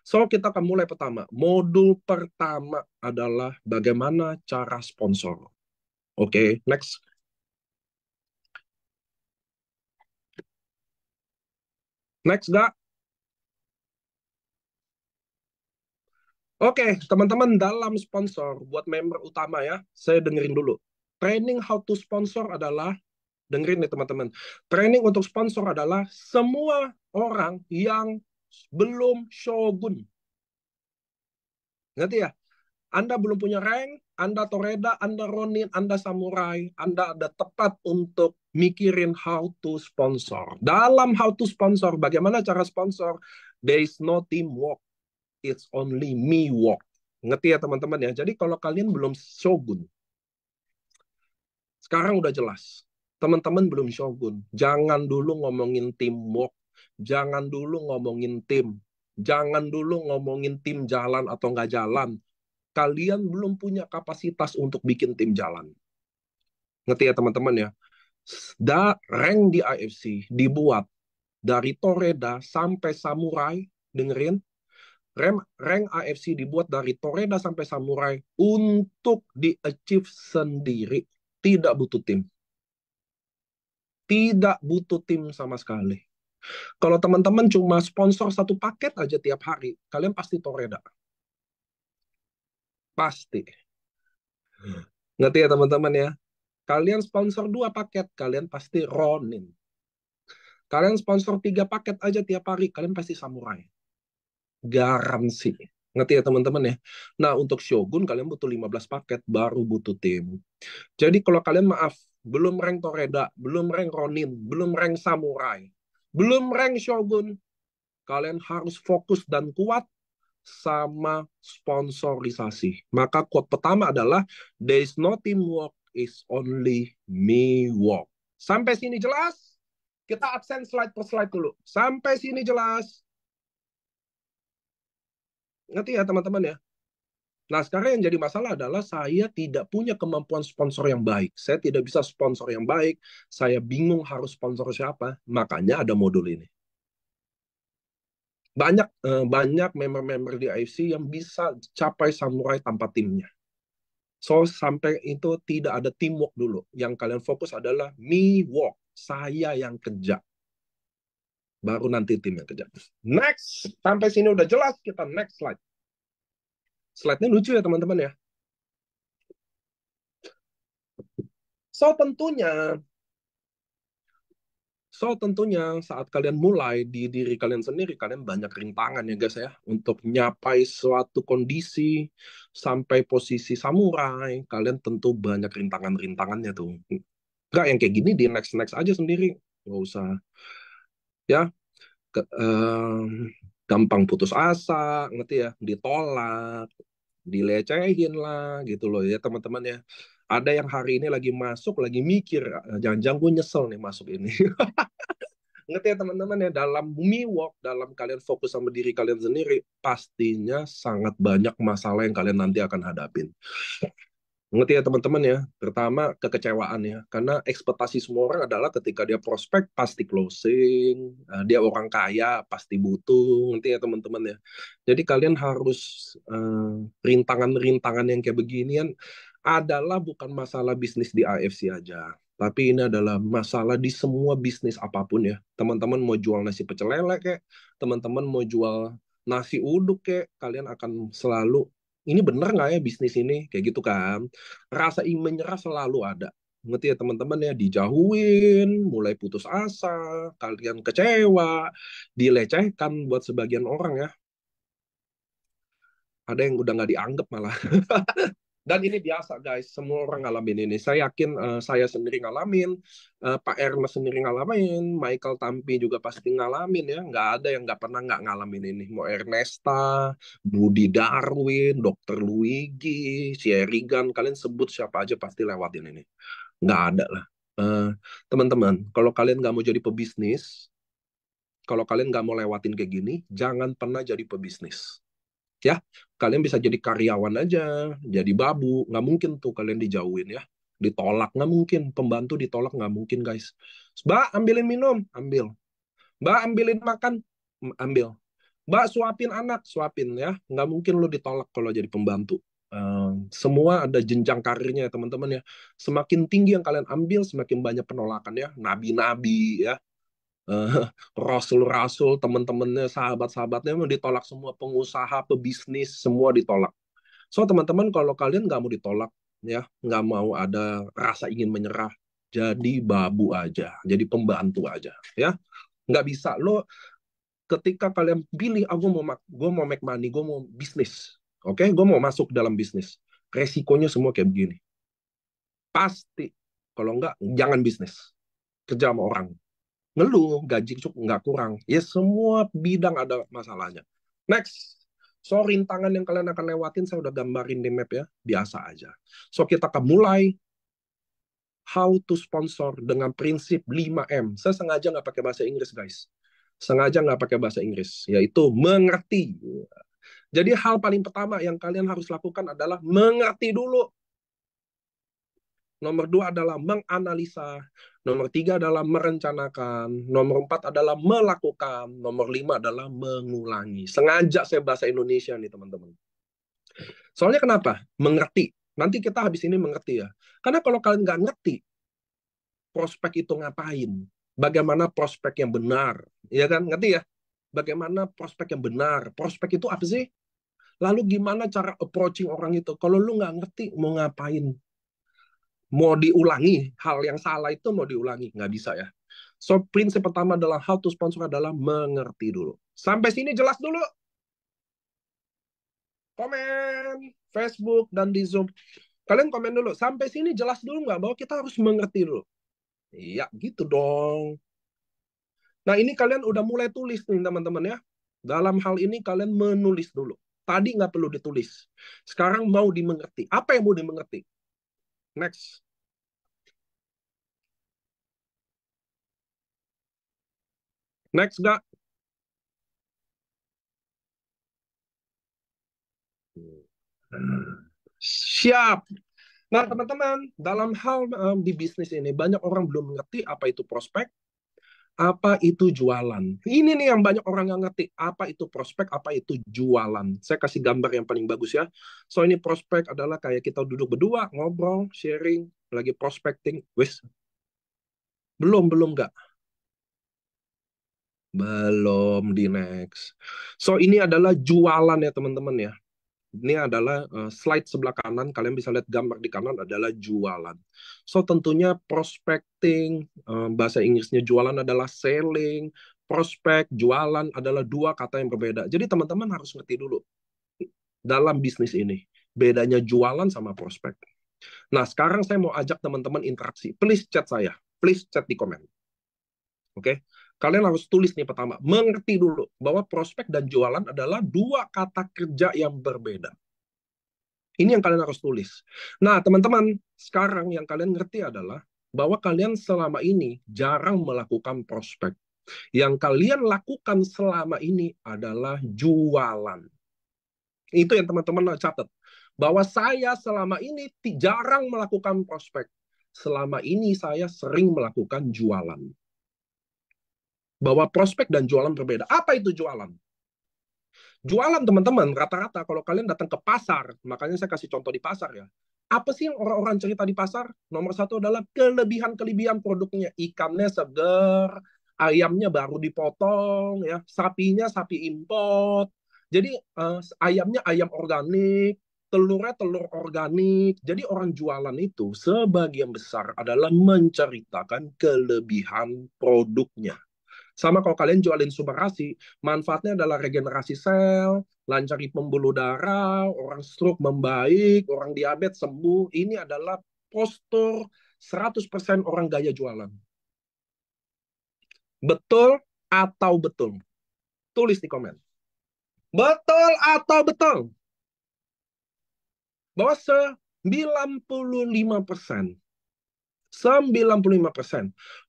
So, kita akan mulai pertama. Modul pertama adalah bagaimana cara sponsor. Oke, next. Next, gak? Oke, teman-teman, dalam sponsor, buat member utama ya, saya dengerin dulu. Training how to sponsor adalah, dengerin nih teman-teman, training untuk sponsor adalah semua orang yang belum shogun. Ngerti ya? Anda belum punya rank, Anda toreda, Anda ronin, Anda samurai, Anda ada tepat untuk mikirin how to sponsor. Dalam how to sponsor, bagaimana cara sponsor? There is no teamwork, it's only me work. Ngerti ya teman-teman ya? Jadi kalau kalian belum shogun, sekarang udah jelas. Teman-teman belum shogun. Jangan dulu ngomongin teamwork. Jangan dulu ngomongin tim. Jangan dulu ngomongin tim jalan atau nggak jalan. Kalian belum punya kapasitas untuk bikin tim jalan. Ngerti ya teman-teman ya? Rank di AFC dibuat dari Toreda sampai Samurai. Dengerin, rank AFC dibuat dari Toreda sampai Samurai untuk di-achieve sendiri. Tidak butuh tim. Tidak butuh tim sama sekali. Kalau teman-teman cuma sponsor satu paket aja tiap hari, kalian pasti Toreda. Pasti. Ngerti ya teman-teman ya? Kalian sponsor dua paket, kalian pasti Ronin. Kalian sponsor tiga paket aja tiap hari, kalian pasti Samurai. Garansi. Ngerti ya teman-teman ya? Nah, untuk Shogun kalian butuh 15 paket, baru butuh tim. Jadi kalau kalian maaf, belum rank Toreda, belum rank Ronin, belum rank Samurai, belum rank Shogun, kalian harus fokus dan kuat sama sponsorisasi. Maka quote pertama adalah, there is no teamwork, is only me work. Sampai sini jelas? Kita absen slide per slide dulu. Sampai sini jelas? Ngerti ya teman-teman ya? Nah, sekarang yang jadi masalah adalah saya tidak punya kemampuan sponsor yang baik. Saya tidak bisa sponsor yang baik. Saya bingung harus sponsor siapa. Makanya ada modul ini. Banyak member-member di IFC yang bisa capai samurai tanpa timnya. So, sampai itu tidak ada teamwork dulu. Yang kalian fokus adalah me work. Saya yang kerja. Baru nanti tim yang kerja. Next. Sampai sini udah jelas. Kita next slide. Slide-nya lucu ya teman-teman ya. So, tentunya saat kalian mulai di diri kalian sendiri, kalian banyak rintangan ya guys ya. Untuk nyapai suatu kondisi sampai posisi samurai, kalian tentu banyak rintangan-rintangannya tuh. Enggak yang kayak gini di next-next aja sendiri. Nggak usah ya. Gampang putus asa, ngerti ya, ditolak, dilecehin lah gitu loh ya teman-teman ya. Ada yang hari ini lagi masuk, lagi mikir, jangan-jangan gue nyesel nih masuk ini. Ngerti ya teman-teman ya, dalam bumi work, dalam kalian fokus sama diri kalian sendiri, pastinya sangat banyak masalah yang kalian nanti akan hadapin. Ngerti ya teman-teman ya, pertama kekecewaan ya, karena ekspektasi semua orang adalah ketika dia prospek pasti closing, dia orang kaya pasti butuh, ngerti ya teman-teman ya. Jadi kalian harus rintangan-rintangan yang kayak beginian adalah bukan masalah bisnis di AFC aja, tapi ini adalah masalah di semua bisnis apapun ya. Teman-teman mau jual nasi pecel lele kayak, teman-teman mau jual nasi uduk kayak, kalian akan selalu ini bener nggak ya bisnis ini kayak gitu kan, rasa ingin menyerah selalu ada. Ngerti ya teman-teman ya, dijauhin, mulai putus asa, kalian kecewa, dilecehkan buat sebagian orang ya, ada yang udah nggak dianggap malah. Dan ini biasa guys, semua orang ngalamin ini. Saya yakin saya sendiri ngalamin, Pak Ernest sendiri ngalamin, Michael Tampi juga pasti ngalamin ya. Nggak ada yang nggak pernah nggak ngalamin ini. Mau Ernesta, Budi Darwin, Dr. Luigi, Sherigan, kalian sebut siapa aja pasti lewatin ini. Nggak ada lah. Eh, Teman-teman, kalau kalian nggak mau jadi pebisnis, kalau kalian nggak mau lewatin kayak gini, jangan pernah jadi pebisnis ya. Kalian bisa jadi karyawan aja, jadi babu, nggak mungkin tuh kalian dijauhin ya, ditolak nggak mungkin, pembantu ditolak nggak mungkin guys. Mbak ambilin minum, ambil. Mbak ambilin makan, ambil. Mbak, suapin anak, suapin ya. Nggak mungkin lo ditolak kalau jadi pembantu. Semua ada jenjang karirnya ya teman-teman ya. Semakin tinggi yang kalian ambil, semakin banyak penolakan ya. Nabi-nabi ya, rasul-rasul, teman-temannya, sahabat-sahabatnya mau ditolak semua. Pengusaha, pebisnis, semua ditolak. So teman-teman, kalau kalian nggak mau ditolak, ya, nggak mau ada rasa ingin menyerah, jadi babu aja, jadi pembantu aja, ya. Nggak bisa. Lo ketika kalian pilih, gue mau make money, gue mau bisnis, oke, gue mau masuk dalam bisnis. Resikonya semua kayak begini. Pasti. Kalau nggak, jangan bisnis. Kerja sama orang. Ngeluh, gaji cukup nggak kurang. Ya semua bidang ada masalahnya. Next. So, rintangan yang kalian akan lewatin, saya udah gambarin di map ya. Biasa aja. So, kita akan mulai how to sponsor dengan prinsip 5M. Saya sengaja nggak pakai bahasa Inggris, guys. Sengaja nggak pakai bahasa Inggris. Yaitu mengerti. Jadi hal paling pertama yang kalian harus lakukan adalah mengerti dulu. Nomor 2 adalah menganalisa. Nomor 3 adalah merencanakan. Nomor 4 adalah melakukan. Nomor 5 adalah mengulangi. Sengaja saya bahasa Indonesia nih teman-teman. Soalnya kenapa? Mengerti. Nanti kita habis ini mengerti ya. Karena kalau kalian nggak ngerti, prospek itu ngapain? Bagaimana prospek yang benar? Ya kan? Ngerti ya? Bagaimana prospek yang benar? Prospek itu apa sih? Lalu gimana cara approaching orang itu? Kalau lu nggak ngerti, mau ngapain? Mau diulangi hal yang salah itu mau diulangi nggak bisa ya. So prinsip pertama adalah how to sponsor adalah mengerti dulu. Sampai sini jelas dulu. Komen Facebook dan di Zoom. Kalian komen dulu. Sampai sini jelas dulu nggak bahwa kita harus mengerti dulu. Iya gitu dong. Nah ini kalian udah mulai tulis nih teman-teman ya. Dalam hal ini kalian menulis dulu. Tadi nggak perlu ditulis. Sekarang mau dimengerti. Apa yang mau dimengerti? Next. Next nggak? Siap. Nah, teman-teman, dalam hal di bisnis ini banyak orang belum mengerti apa itu prospek, apa itu jualan. Ini nih yang banyak orang yang ngerti apa itu prospek, apa itu jualan. Saya kasih gambar yang paling bagus ya. So ini prospek adalah kayak kita duduk berdua, ngobrol, sharing, lagi prospecting. Wes, belum nggak? Belum di next. So ini adalah jualan ya teman-teman ya. Ini adalah slide sebelah kanan. Kalian bisa lihat gambar di kanan adalah jualan. So tentunya prospecting, bahasa Inggrisnya jualan adalah selling, prospek, jualan adalah dua kata yang berbeda. Jadi teman-teman harus ngerti dulu dalam bisnis ini bedanya jualan sama prospek. Nah sekarang saya mau ajak teman-teman interaksi. Please chat saya, please chat di komen. Oke, kalian harus tulis nih pertama, mengerti dulu bahwa prospek dan jualan adalah dua kata kerja yang berbeda. Ini yang kalian harus tulis. Nah, teman-teman, sekarang yang kalian ngerti adalah bahwa kalian selama ini jarang melakukan prospek. Yang kalian lakukan selama ini adalah jualan. Itu yang teman-teman catat. Bahwa saya selama ini jarang melakukan prospek. Selama ini saya sering melakukan jualan. Bahwa prospek dan jualan berbeda. Apa itu jualan? Jualan teman-teman, rata-rata kalau kalian datang ke pasar, makanya saya kasih contoh di pasar ya. Apa sih yang orang-orang cerita di pasar? Nomor satu adalah kelebihan-kelebihan produknya. Ikannya segar, ayamnya baru dipotong, ya, sapinya sapi import. Jadi ayamnya ayam organik, telurnya telur organik. Jadi orang jualan itu sebagian besar adalah menceritakan kelebihan produknya. Sama kalau kalian jualin Subarasi, manfaatnya adalah regenerasi sel, lancari pembuluh darah, orang stroke membaik, orang diabetes sembuh. Ini adalah postur 100% orang gaya jualan. Betul atau betul? Tulis di komen. Betul atau betul? Bahwa 95%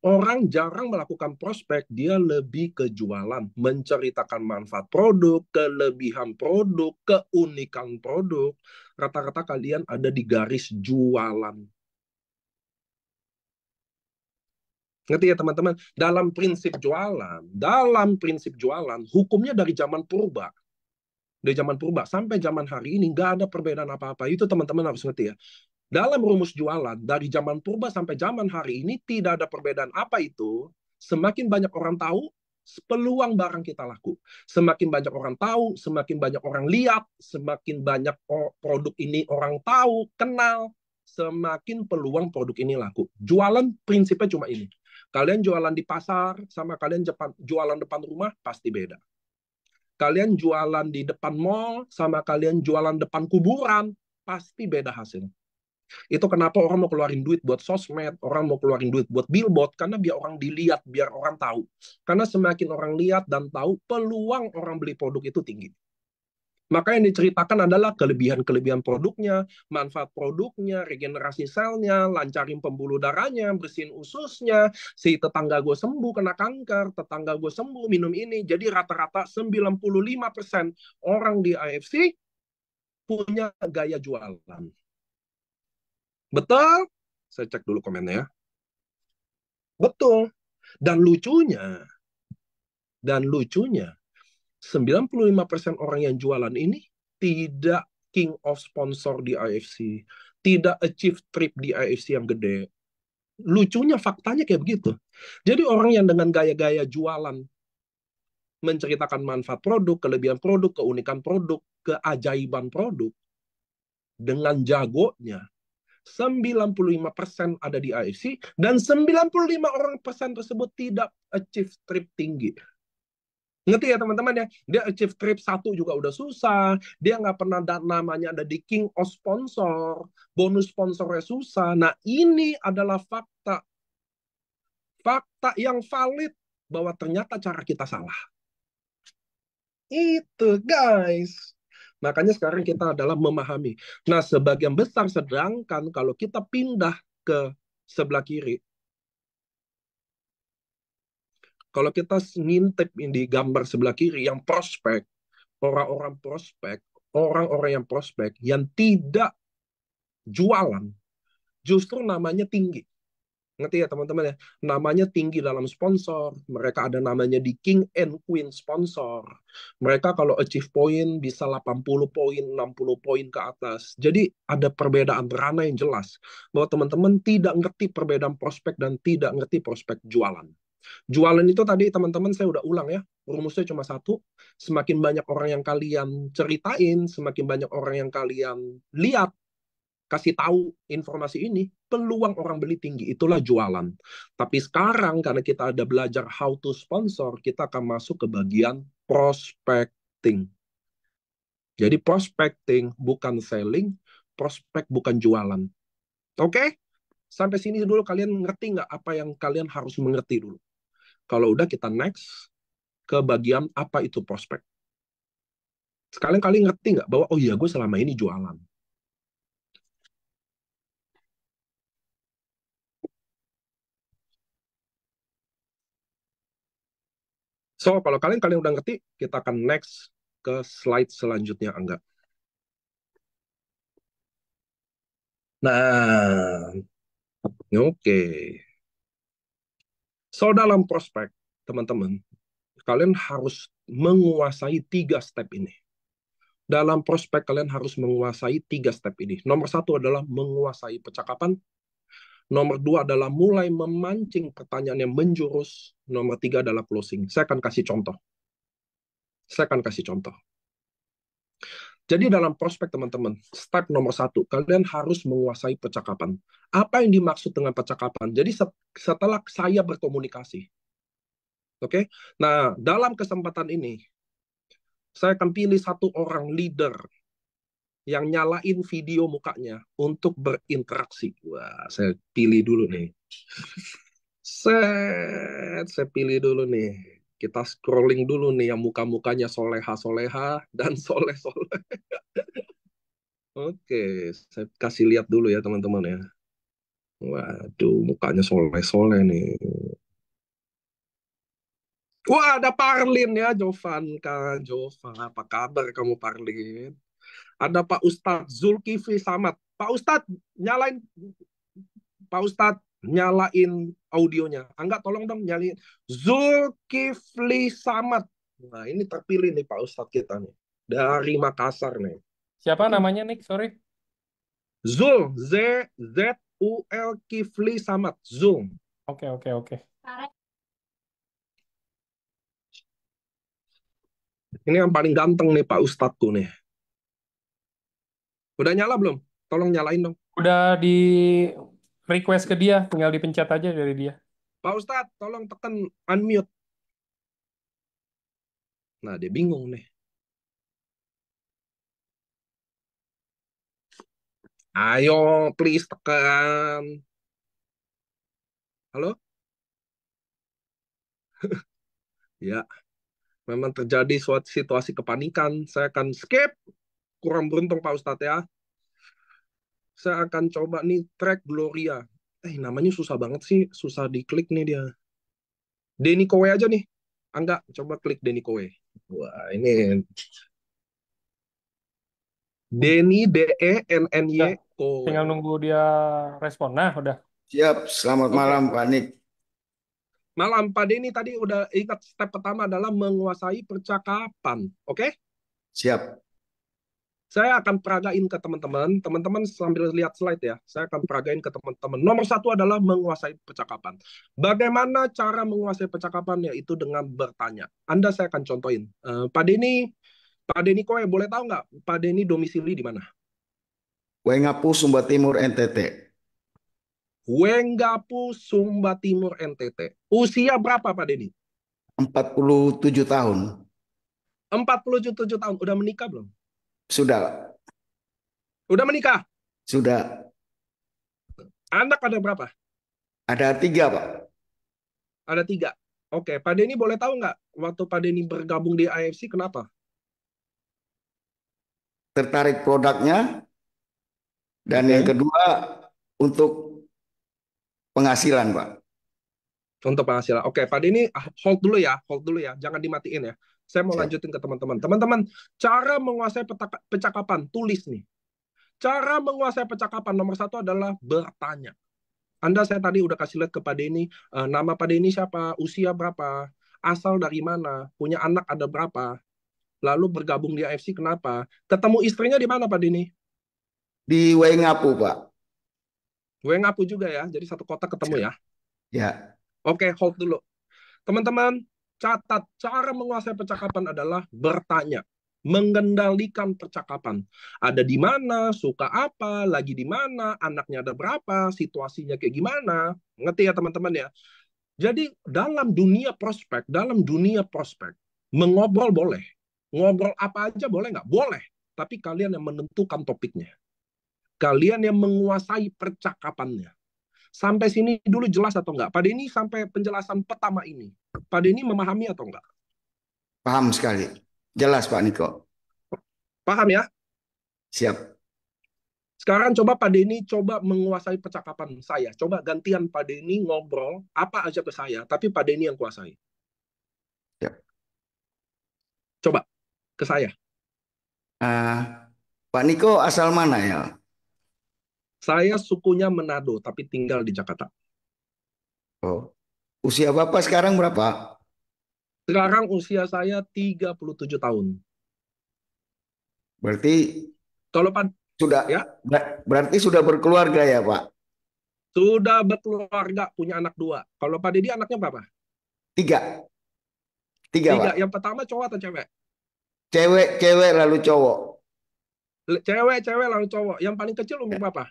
orang jarang melakukan prospek, dia lebih ke jualan, menceritakan manfaat produk, kelebihan produk, keunikan produk. Rata-rata kalian ada di garis jualan. Ngerti ya teman-teman? Dalam prinsip jualan, hukumnya dari zaman purba. Dari zaman purba sampai zaman hari ini nggak ada perbedaan apa-apa. Itu teman-teman harus ngerti ya. Dalam rumus jualan, dari zaman purba sampai zaman hari ini tidak ada perbedaan apa itu. Semakin banyak orang tahu, peluang barang kita laku. Semakin banyak orang tahu, semakin banyak orang lihat, semakin banyak produk ini orang tahu, kenal, semakin peluang produk ini laku. Jualan prinsipnya cuma ini. Kalian jualan di pasar sama kalian jualan depan rumah pasti beda. Kalian jualan di depan mall sama kalian jualan depan kuburan pasti beda hasil. Itu kenapa orang mau keluarin duit buat sosmed, orang mau keluarin duit buat billboard, karena biar orang dilihat, biar orang tahu. Karena semakin orang lihat dan tahu, peluang orang beli produk itu tinggi. Maka yang diceritakan adalah kelebihan-kelebihan produknya, manfaat produknya, regenerasi selnya, lancarin pembuluh darahnya, bersihin ususnya, si tetangga gue sembuh kena kanker, tetangga gue sembuh minum ini. Jadi rata-rata 95% orang di AFC punya gaya jualan. Betul? Saya cek dulu komennya ya. Betul. Dan lucunya, dan lucunya, 95% orang yang jualan ini tidak king of sponsor di AFC, tidak achieve trip di AFC yang gede. Lucunya faktanya kayak begitu. Jadi orang yang dengan gaya-gaya jualan menceritakan manfaat produk, kelebihan produk, keunikan produk, keajaiban produk dengan jagonya 95% ada di AFC dan 95% tersebut tidak achieve trip tinggi. Ngerti ya teman-teman ya? Dia achieve trip 1 juga udah susah. Dia nggak pernah namanya ada di king of sponsor. Bonus sponsornya susah. Nah ini adalah fakta. Fakta yang valid bahwa ternyata cara kita salah. Itu guys. Makanya sekarang kita adalah memahami. Nah sebagian besar sedangkan kalau kita pindah ke sebelah kiri, kalau kita ngintip di gambar sebelah kiri yang prospek, orang-orang prospek, orang-orang yang prospek yang tidak jualan, justru namanya tinggi. Ngerti ya teman-teman ya? Namanya tinggi dalam sponsor. Mereka ada namanya di King and Queen sponsor. Mereka kalau achieve point bisa 80 poin, 60 poin ke atas. Jadi ada perbedaan ranah yang jelas. Bahwa teman-teman tidak ngerti perbedaan prospek dan tidak ngerti prospek jualan. Jualan itu tadi teman-teman saya udah ulang ya, rumusnya cuma satu, semakin banyak orang yang kalian ceritain, semakin banyak orang yang kalian lihat, kasih tahu informasi ini, peluang orang beli tinggi, itulah jualan. Tapi sekarang karena kita ada belajar how to sponsor, kita akan masuk ke bagian prospecting. Jadi prospecting bukan selling, prospek bukan jualan. Oke? Sampai sini dulu kalian ngerti nggak apa yang kalian harus mengerti dulu? Kalau udah kita next ke bagian apa itu prospek. Sekalian kalian ngerti nggak bahwa oh iya gue selama ini jualan. So kalau kalian udah ngerti, kita akan next ke slide selanjutnya enggak. Nah, oke. So dalam prospek, teman-teman, kalian harus menguasai 3 step ini. Dalam prospek kalian harus menguasai 3 step ini. Nomor 1 adalah menguasai percakapan. Nomor 2 adalah mulai memancing pertanyaan yang menjurus. Nomor 3 adalah closing. Saya akan kasih contoh. Jadi dalam prospek teman-teman, step nomor 1, kalian harus menguasai percakapan. Apa yang dimaksud dengan percakapan? Jadi setelah saya berkomunikasi, oke? Nah, dalam kesempatan ini, saya akan pilih satu orang leader yang nyalain video mukanya untuk berinteraksi. Wah, saya pilih dulu nih. Saya pilih dulu nih. Kita scrolling dulu nih yang muka-mukanya soleha-soleha dan soleh-soleh. Oke, saya kasih lihat dulu ya teman-teman ya. Waduh, mukanya soleh-soleh nih. Wah, ada Parlin ya, Jovan kan. Jovan, apa kabar kamu Parlin? Ada Pak Ustadz Zulkifli Samad. Pak Ustadz, nyalain. Pak Ustadz, Nyalain audionya. Angga, tolong dong nyalain. Zulkifli Samad. Nah, ini terpilih nih Pak Ustadz kita nih. Dari Makassar nih. Siapa namanya, Nick? Sorry. Zul, Z-U-L Kifli Samad. Zul. Oke, oke, oke. Ini yang paling ganteng nih Pak Ustadzku nih. Udah nyala belum? Tolong nyalain dong. Udah di request ke dia, tinggal dipencet aja dari dia. Pak Ustadz, tolong tekan unmute. Nah, dia bingung nih. Ayo, please tekan. Halo? Ya, memang terjadi suatu situasi kepanikan. Saya akan skip. Kurang beruntung Pak Ustadz ya. Saya akan coba nih track Gloria. Namanya susah banget sih. Susah diklik nih dia. Denny Kowe aja nih. Enggak, coba klik Denny Kowe. Wah, ini Denny Udah, Denny Kowe. tinggal nunggu dia respon. Nah, udah. Siap, selamat Oke. malam Pak Nik. Malam, Pak Denny tadi udah ingat step pertama adalah menguasai percakapan. Oke? Siap. Saya akan peragain ke teman-teman. Teman-teman sambil lihat slide ya. Saya akan peragain ke teman-teman. Nomor satu adalah menguasai percakapan. Bagaimana cara menguasai percakapan? Yaitu dengan bertanya. Anda saya akan contohin. Pak Denny Koe, boleh tahu nggak Pak Denny domisili di mana? Wengapu, Sumba Timur, NTT. Wengapu, Sumba Timur, NTT. Usia berapa Pak Denny? 47 tahun. 47 tahun. Udah menikah belum? Sudah, Udah menikah. sudah. Anak ada berapa? Ada 3 Pak. Ada 3. Oke, Pak Denny boleh tahu nggak waktu Pak Denny bergabung di AFC kenapa? Tertarik produknya. Dan yang Oke, kedua untuk penghasilan Pak. untuk penghasilan. Oke, Pak Denny hold dulu ya, jangan dimatiin ya. Saya mau Siap. lanjutin ke teman-teman. Teman-teman, cara menguasai percakapan, tulis nih. Cara menguasai percakapan nomor satu adalah bertanya. Saya tadi udah kasih lihat ke Pak Denny, nama Pak Denny siapa, usia berapa, asal dari mana, punya anak ada berapa, lalu bergabung di AFC kenapa, ketemu istrinya di mana Pak Denny? Di Wengapu Pak. Gue ngaku juga ya, jadi satu kota ketemu Siap. ya. Ya. Oke, hold dulu. Teman-teman, catat cara menguasai percakapan adalah bertanya, mengendalikan percakapan. Ada di mana, suka apa, lagi di mana, anaknya ada berapa, situasinya kayak gimana. Ngerti ya teman-teman ya? Jadi dalam dunia prospek, mengobrol boleh. Ngobrol apa aja boleh nggak? Boleh. Tapi kalian yang menentukan topiknya. Kalian yang menguasai percakapannya. Sampai sini dulu jelas atau enggak? Pak Denny sampai penjelasan pertama ini. Pak Denny memahami atau enggak? Paham sekali. Jelas Pak Niko. Paham ya? Siap. Sekarang coba Pak Denny coba menguasai percakapan saya. Coba gantian Pak Denny ngobrol apa aja ke saya, tapi Pak Denny yang kuasai. Siap. Coba ke saya. Pak Niko asal mana ya? Saya sukunya Manado, tapi tinggal di Jakarta. Oh. Usia Bapak sekarang berapa? Sekarang usia saya 37 tahun. Berarti Kalau Pak, sudah ya, berarti sudah berkeluarga ya Pak? sudah berkeluarga, punya anak 2. Kalau Pak Denny anaknya berapa? 3. 3 3. Pak. Yang pertama cowok atau cewek? Cewek lalu cowok. Cewek lalu cowok. Yang paling kecil umur berapa?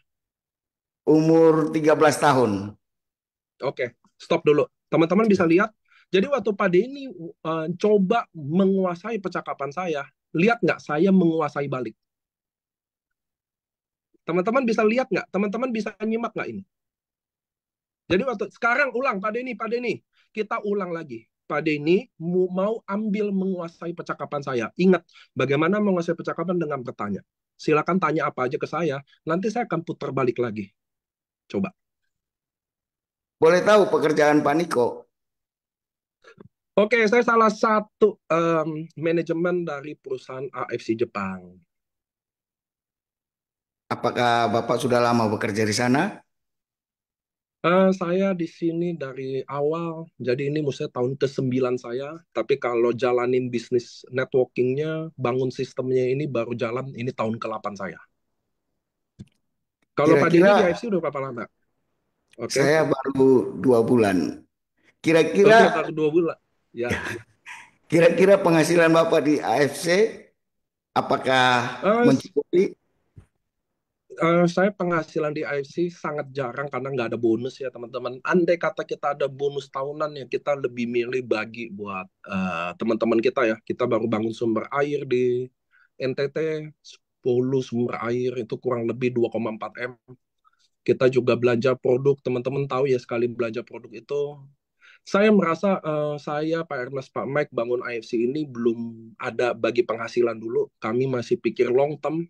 Umur 13 tahun. Oke, stop dulu. Teman-teman bisa lihat. Jadi waktu Pak Denny coba menguasai percakapan saya, lihat nggak saya menguasai balik. Teman-teman bisa lihat nggak? Teman-teman bisa nyimak nggak ini? Jadi waktu sekarang ulang Pak Denny, kita ulang lagi. Pak Denny mau ambil menguasai percakapan saya. Ingat, bagaimana menguasai percakapan dengan bertanya. Silakan tanya apa aja ke saya, nanti saya akan putar balik lagi. Coba. Boleh tahu pekerjaan Pak Niko? Oke, saya salah satu manajemen dari perusahaan AFC Jepang. Apakah Bapak sudah lama bekerja di sana? Saya di sini dari awal, jadi ini maksudnya tahun ke-9 saya, tapi kalau jalanin bisnis networkingnya, bangun sistemnya ini baru jalan, ini tahun ke-8 saya. Kalau Pak Kira-kira Denny di IFC udah berapa lama? Oke, saya baru 2 bulan. Kira-kira, oke baru 2 bulan. Ya, kira-kira penghasilan Bapak di AFC apakah Eh, mencukupi? saya penghasilan di IFC sangat jarang karena nggak ada bonus ya teman-teman. Andai kata kita ada bonus tahunan ya kita lebih milih bagi buat teman-teman kita ya. Kita baru bangun sumber air di NTT, 10 sumber air itu kurang lebih 2,4 M. Kita juga belanja produk, teman-teman tahu ya sekali belanja produk itu. Saya merasa saya, Pak Ernest, Pak Mike bangun IFC ini belum ada bagi penghasilan dulu. Kami masih pikir long term,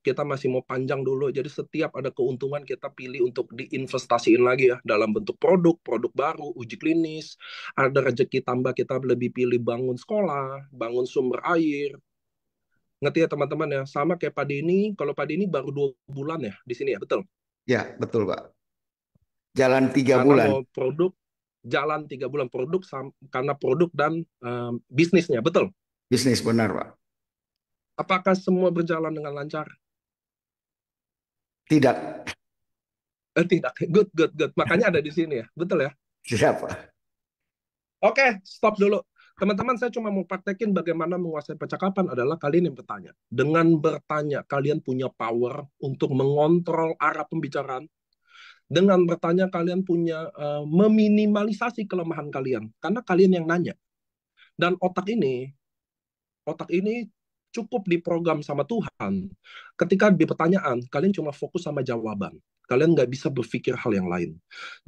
kita masih mau panjang dulu. Jadi setiap ada keuntungan kita pilih untuk diinvestasiin lagi ya dalam bentuk produk, produk baru, uji klinis. Ada rezeki tambah kita lebih pilih bangun sekolah, bangun sumber air. Ngerti ya teman-teman ya. Sama kayak Pak Denny, kalau Pak Denny baru 2 bulan ya di sini ya, betul. Ya, betul Pak. Jalan tiga Karena bulan. mau produk jalan 3 bulan produk karena produk dan bisnisnya, betul. Bisnis benar Pak. Apakah semua berjalan dengan lancar? Tidak. Tidak. Good, good, good. Makanya ada di sini ya, betul ya. Siapa? Oke, stop dulu. Teman-teman, saya cuma mau praktekin bagaimana menguasai percakapan adalah kalian yang bertanya. Dengan bertanya, kalian punya power untuk mengontrol arah pembicaraan. Dengan bertanya, kalian punya meminimalisasi kelemahan kalian. Karena kalian yang nanya. Dan otak ini cukup diprogram sama Tuhan. Ketika di pertanyaan, kalian cuma fokus sama jawaban. Kalian nggak bisa berpikir hal yang lain.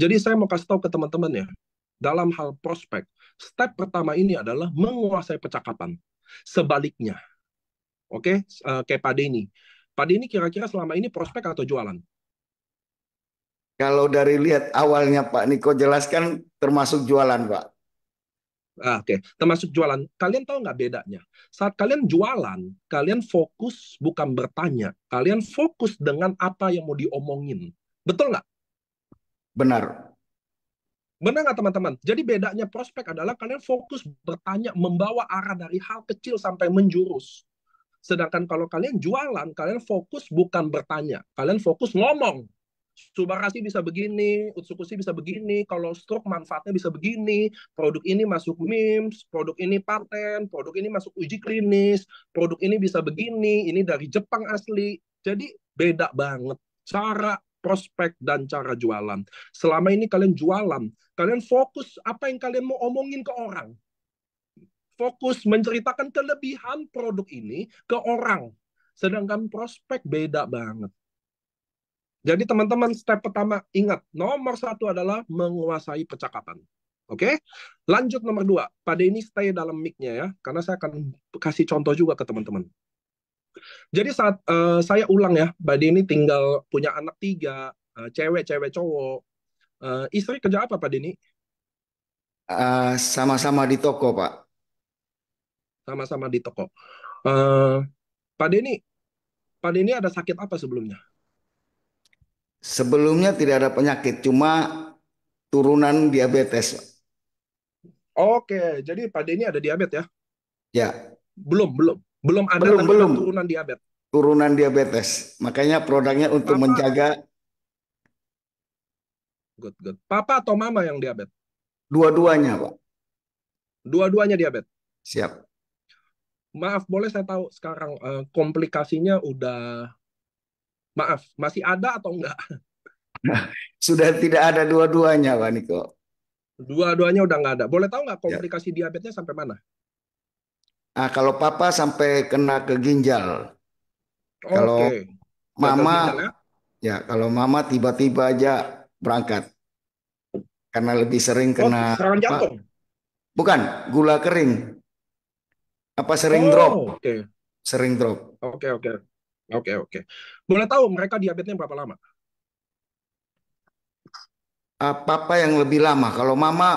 Jadi saya mau kasih tahu ke teman-teman ya, dalam hal prospek, step pertama ini adalah menguasai percakapan. Sebaliknya, oke, kayak Pak Denny. Pak Denny kira-kira selama ini prospek atau jualan? Kalau dari lihat awalnya Pak Niko jelaskan termasuk jualan Pak. Oke, termasuk jualan. Kalian tahu nggak bedanya? Saat kalian jualan, kalian fokus bukan bertanya. Kalian fokus dengan apa yang mau diomongin. Betul nggak? Benar. Benar nggak teman-teman? Jadi bedanya prospek adalah kalian fokus bertanya, membawa arah dari hal kecil sampai menjurus. Sedangkan kalau kalian jualan, kalian fokus bukan bertanya. Kalian fokus ngomong. Subarasi bisa begini, Utsukushi bisa begini, kalau stroke manfaatnya bisa begini, produk ini masuk MIMS, produk ini paten, produk ini masuk uji klinis, produk ini bisa begini, ini dari Jepang asli. Jadi beda banget cara prospek dan cara jualan. Selama ini kalian jualan, kalian fokus apa yang kalian mau omongin ke orang. Fokus menceritakan kelebihan produk ini ke orang. Sedangkan prospek beda banget. Jadi teman-teman step pertama ingat nomor 1 adalah menguasai percakapan. Oke, lanjut nomor 2. Pada ini stay dalam mic-nya ya, karena saya akan kasih contoh juga ke teman-teman. Jadi saat saya ulang ya, Pada ini tinggal punya anak 3, cewek, cowok. Istri kerja apa Pak Denny? Sama-sama di toko Pak. Sama-sama di toko. Uh, Pak Denny, ada sakit apa sebelumnya? Sebelumnya tidak ada penyakit, cuma turunan diabetes. Oke, jadi Pak Denny ada diabetes ya? Ya, Belum ada belum tapi udah belum turunan diabetes. turunan diabetes. Makanya produknya untuk Papa, menjaga good, good. Papa atau mama yang diabetes? dua-duanya Pak. Dua-duanya diabetes. Siap. Maaf, boleh saya tahu sekarang komplikasinya udah, maaf, masih ada atau enggak? Sudah tidak ada dua-duanya Pak Niko. Dua-duanya udah nggak ada. Boleh tahu nggak Ya. komplikasi diabetesnya sampai mana? Kalau papa sampai kena ke ginjal. Kalau Oke, gagal mama, ginjal ya? ya kalau mama tiba-tiba aja berangkat karena lebih sering Oh, kena serangan apa? jantung. Bukan, gula kering. Apa sering drop? Oh, oke, Sering drop. oke, oke, oke, oke. Boleh tahu mereka diabetesnya berapa lama? Papa yang lebih lama. Kalau mama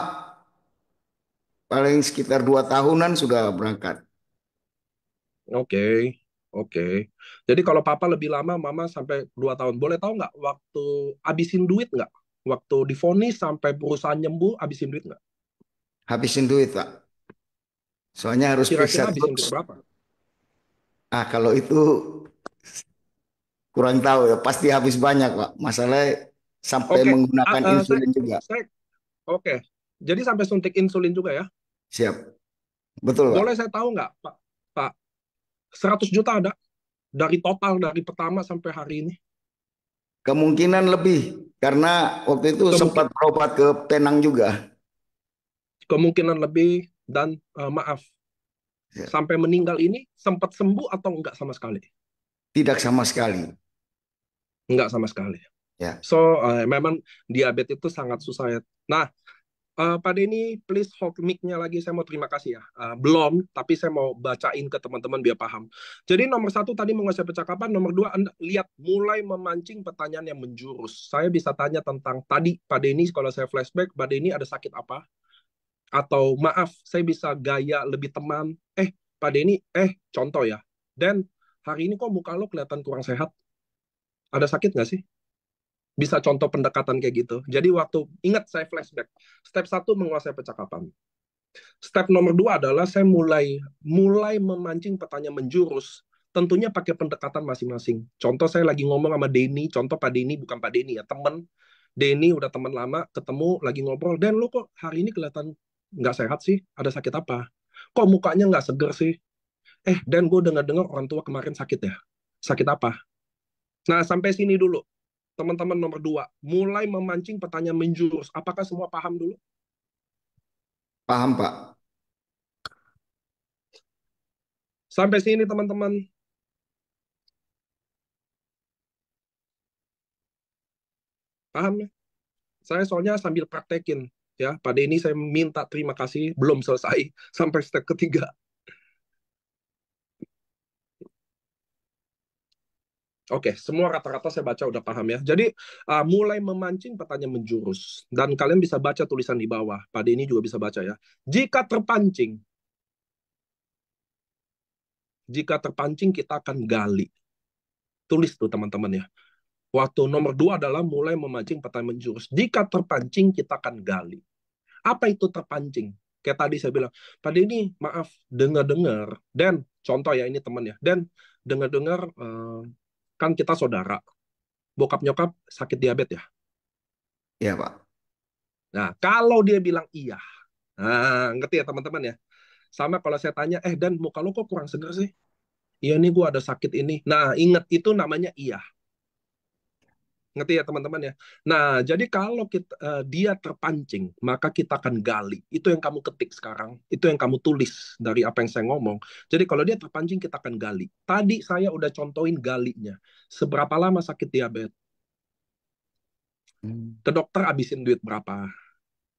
paling sekitar 2 tahunan sudah berangkat. Oke, oke. Jadi kalau papa lebih lama, mama sampai 2 tahun. Boleh tahu nggak waktu habisin duit nggak? Waktu divonis sampai perusahaan nyembuh, habisin duit nggak? Habisin duit, Pak. Soalnya harus periksa Kira-kira habisin duit terus. berapa? Kalau itu kurang tahu ya. Pasti habis banyak, Pak. Masalahnya sampai Oke, menggunakan saya, insulin juga. oke. Jadi sampai suntik insulin juga ya? Siap. Betul, Pak. Boleh saya tahu nggak, Pak? Pak, 100 juta ada dari total dari pertama sampai hari ini? Kemungkinan lebih. Karena waktu itu sempat Kemungkin, berobat ke Penang juga. kemungkinan lebih dan maaf, Ya. sampai meninggal ini sempat sembuh atau enggak sama sekali? Tidak sama sekali. Enggak sama sekali. Ya. So, memang diabetes itu sangat susah ya. Nah, Pak Denny, please hold mic-nya lagi. Saya mau terima kasih ya. Belum, tapi saya mau bacain ke teman-teman biar paham. Jadi nomor 1 tadi menguasai percakapan. Nomor 2, Anda lihat mulai memancing pertanyaan yang menjurus. Saya bisa tanya tentang tadi, Pak Denny, kalau saya flashback, Pak Denny ada sakit apa? Atau maaf, saya bisa gaya lebih teman. Pak Denny, contoh ya. Dan hari ini kok muka lo kelihatan kurang sehat? Ada sakit nggak sih? Bisa contoh pendekatan kayak gitu. Jadi waktu, ingat saya flashback. Step 1 menguasai percakapan. Step nomor 2 adalah saya mulai memancing pertanyaan menjurus. Tentunya pakai pendekatan masing-masing. Contoh saya lagi ngomong sama Denny, contoh Pak Denny, bukan Pak Denny ya, temen. Denny udah teman lama, ketemu, lagi ngobrol. Dan lu kok hari ini kelihatan nggak sehat sih? Ada sakit apa? Kok mukanya nggak seger sih? Dan gue dengar-dengar orang tua kemarin sakit ya. Sakit apa? Nah, sampai sini dulu. Teman-teman nomor 2, mulai memancing pertanyaan menjurus. Apakah semua paham dulu? Paham, Pak. Sampai sini teman-teman. Paham ya? Saya soalnya sambil praktekin. Ya, pada ini saya minta terima kasih. Belum selesai. Sampai step ketiga. Oke, semua rata-rata saya baca udah paham ya. Jadi, mulai memancing pertanyaan menjurus. Dan kalian bisa baca tulisan di bawah. Pada ini juga bisa baca ya. Jika terpancing kita akan gali. Tulis tuh teman-teman ya. Waktu nomor 2 adalah mulai memancing pertanyaan menjurus. Jika terpancing kita akan gali. Apa itu terpancing? Kayak tadi saya bilang, pada ini maaf, dengar-dengar. Dan contoh ya ini teman ya. Dan dengar-dengar kan kita saudara. Bokap nyokap sakit diabetes ya. Ya, Pak. Nah, kalau dia bilang iya. Nah, ngerti ya teman-teman ya. Sama kalau saya tanya, Dan muka lo kok kurang seger sih? Iya nih gue ada sakit ini. Nah, ingat itu namanya iya. Ngerti ya teman-teman ya. Nah, jadi kalau dia terpancing, maka kita akan gali. Itu yang kamu ketik sekarang. Itu yang kamu tulis dari apa yang saya ngomong. Jadi kalau dia terpancing, kita akan gali. Tadi saya udah contohin galinya. Seberapa lama sakit diabetes? Ke dokter habisin duit berapa?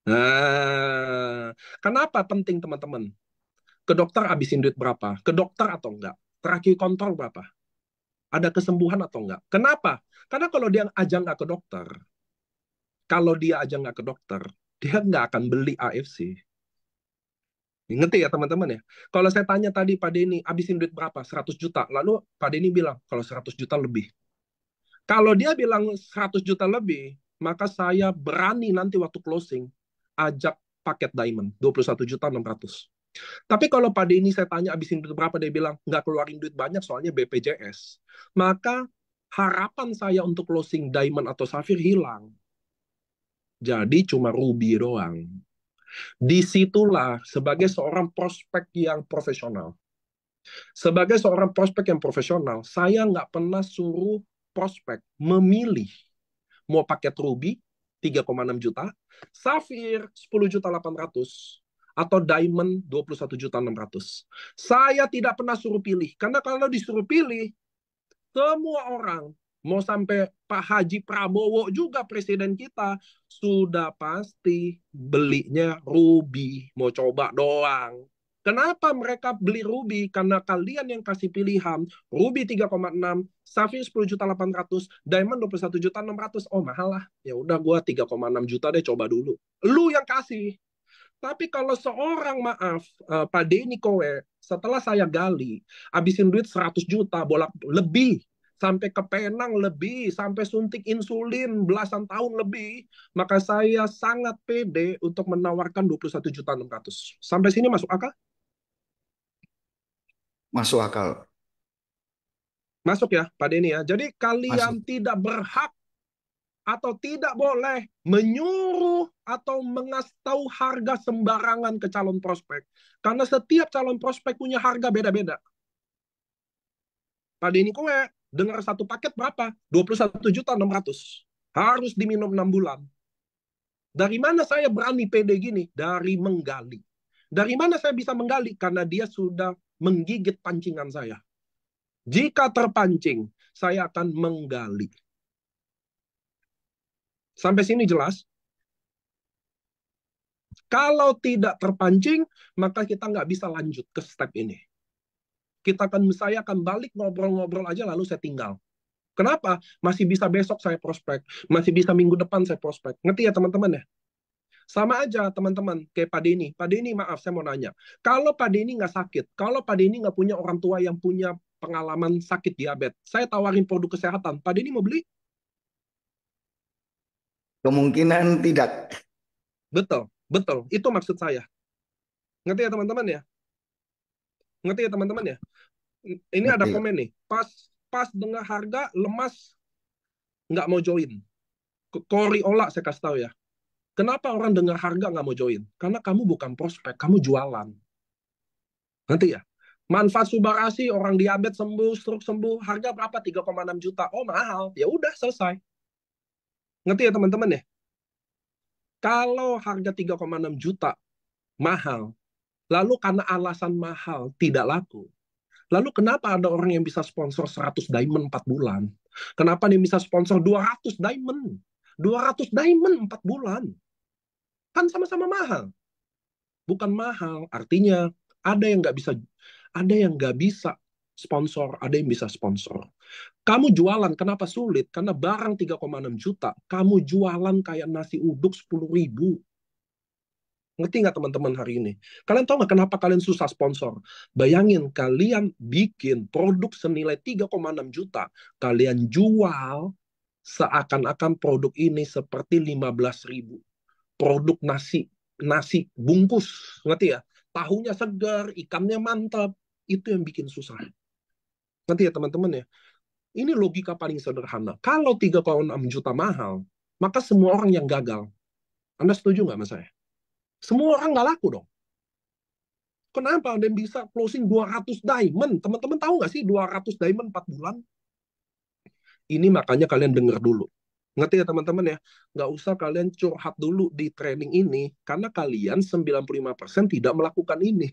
Nah, kenapa penting teman-teman? Ke dokter habisin duit berapa? Ke dokter atau enggak? Terakhir kontrol berapa? Ada kesembuhan atau enggak? Kenapa? Karena kalau dia aja nggak ke dokter, dia nggak akan beli AFC. Ngerti ya teman-teman ya? Kalau saya tanya tadi Pak Denny, habisin duit berapa? 100 juta. Lalu Pak Denny bilang, kalau 100 juta lebih. Kalau dia bilang 100 juta lebih, maka saya berani nanti waktu closing, ajak paket diamond, 21.600.000. Tapi kalau Pak Denny saya tanya habisin duit berapa, dia bilang, nggak keluarin duit banyak soalnya BPJS. Maka harapan saya untuk closing diamond atau safir hilang. Jadi cuma ruby doang. Disitulah sebagai seorang prospek yang profesional. Saya nggak pernah suruh prospek memilih mau paket ruby 3,6 juta, safir 10.800.000, atau diamond 21.600.000. Saya tidak pernah suruh pilih, karena kalau disuruh pilih, semua orang, mau sampai Pak Haji Prabowo juga presiden kita, sudah pasti belinya ruby, mau coba doang. Kenapa mereka beli ruby? Karena kalian yang kasih pilihan, ruby 3,6, safir 10.800.000, diamond 21.600.000. Oh mahal lah, ya udah gua 3,6 juta deh coba dulu. Lu yang kasih. Tapi kalau seorang Pak Denny Kowe, setelah saya gali, habisin duit 100 juta, bolak lebih sampai ke Penang lebih, sampai suntik insulin belasan tahun lebih, maka saya sangat pede untuk menawarkan 21.600.000. Sampai sini masuk akal? Masuk akal. Masuk ya, Pak Denny ya. Jadi kalian Masuk. tidak berhak atau tidak boleh menyuruh atau mengasih tahu harga sembarangan ke calon prospek. Karena setiap calon prospek punya harga beda-beda. Pak Denny kowe dengar satu paket berapa? 21.600.000. Harus diminum 6 bulan. Dari mana saya berani pede gini? Dari menggali. Dari mana saya bisa menggali? Karena dia sudah menggigit pancingan saya. Jika terpancing, saya akan menggali. Sampai sini jelas? Kalau tidak terpancing, maka kita nggak bisa lanjut ke step ini. Saya akan balik ngobrol-ngobrol aja, lalu saya tinggal. Kenapa? Masih bisa besok saya prospek. Masih bisa minggu depan saya prospek. Ngerti ya teman-teman ya? Sama aja teman-teman, kayak Pak Denny. Pak Denny, maaf saya mau nanya. Kalau Pak Denny nggak sakit, kalau Pak Denny nggak punya orang tua yang punya pengalaman sakit diabetes, saya tawarin produk kesehatan, Pak Denny mau beli? Kemungkinan tidak. Betul, betul. Itu maksud saya. Ngerti ya teman-teman ya? Ngerti ya teman-teman ya? Ini ada Ngerti. komen nih. Pas dengar harga lemas nggak mau join. Koriola saya kasih tahu ya. Kenapa orang dengar harga nggak mau join? Karena kamu bukan prospek, kamu jualan. Nanti ya. Manfaat Subarasi, orang diabetes sembuh, stroke sembuh, harga berapa? 3,6 juta. Oh mahal. Ya udah selesai. Ngerti ya teman-teman ya? Kalau harga 3,6 juta mahal, lalu karena alasan mahal tidak laku. Lalu kenapa ada orang yang bisa sponsor 100 diamond 4 bulan? Kenapa dia bisa sponsor 200 diamond? 200 diamond 4 bulan. Kan sama-sama mahal. Bukan mahal, artinya ada yang nggak bisa sponsor, ada yang bisa sponsor. Kamu jualan, kenapa sulit? Karena barang 3,6 juta, kamu jualan kayak nasi uduk 10.000. Ngerti nggak teman-teman hari ini? Kalian tahu nggak kenapa kalian susah sponsor? Bayangin kalian bikin produk senilai 3,6 juta, kalian jual seakan-akan produk ini seperti 15.000. Produk nasi bungkus, ngerti ya? Tahunya segar, ikannya mantap, itu yang bikin susah. Ngerti ya teman-teman ya? Ini logika paling sederhana. Kalau 3,6 juta mahal, maka semua orang yang gagal. Anda setuju nggak sama saya? Semua orang nggak laku dong. Kenapa Anda bisa closing 200 diamond? Teman-teman tahu nggak sih 200 diamond 4 bulan? Ini makanya kalian dengar dulu. Ngerti ya teman-teman ya? Nggak usah kalian curhat dulu di training ini, karena kalian 95% tidak melakukan ini.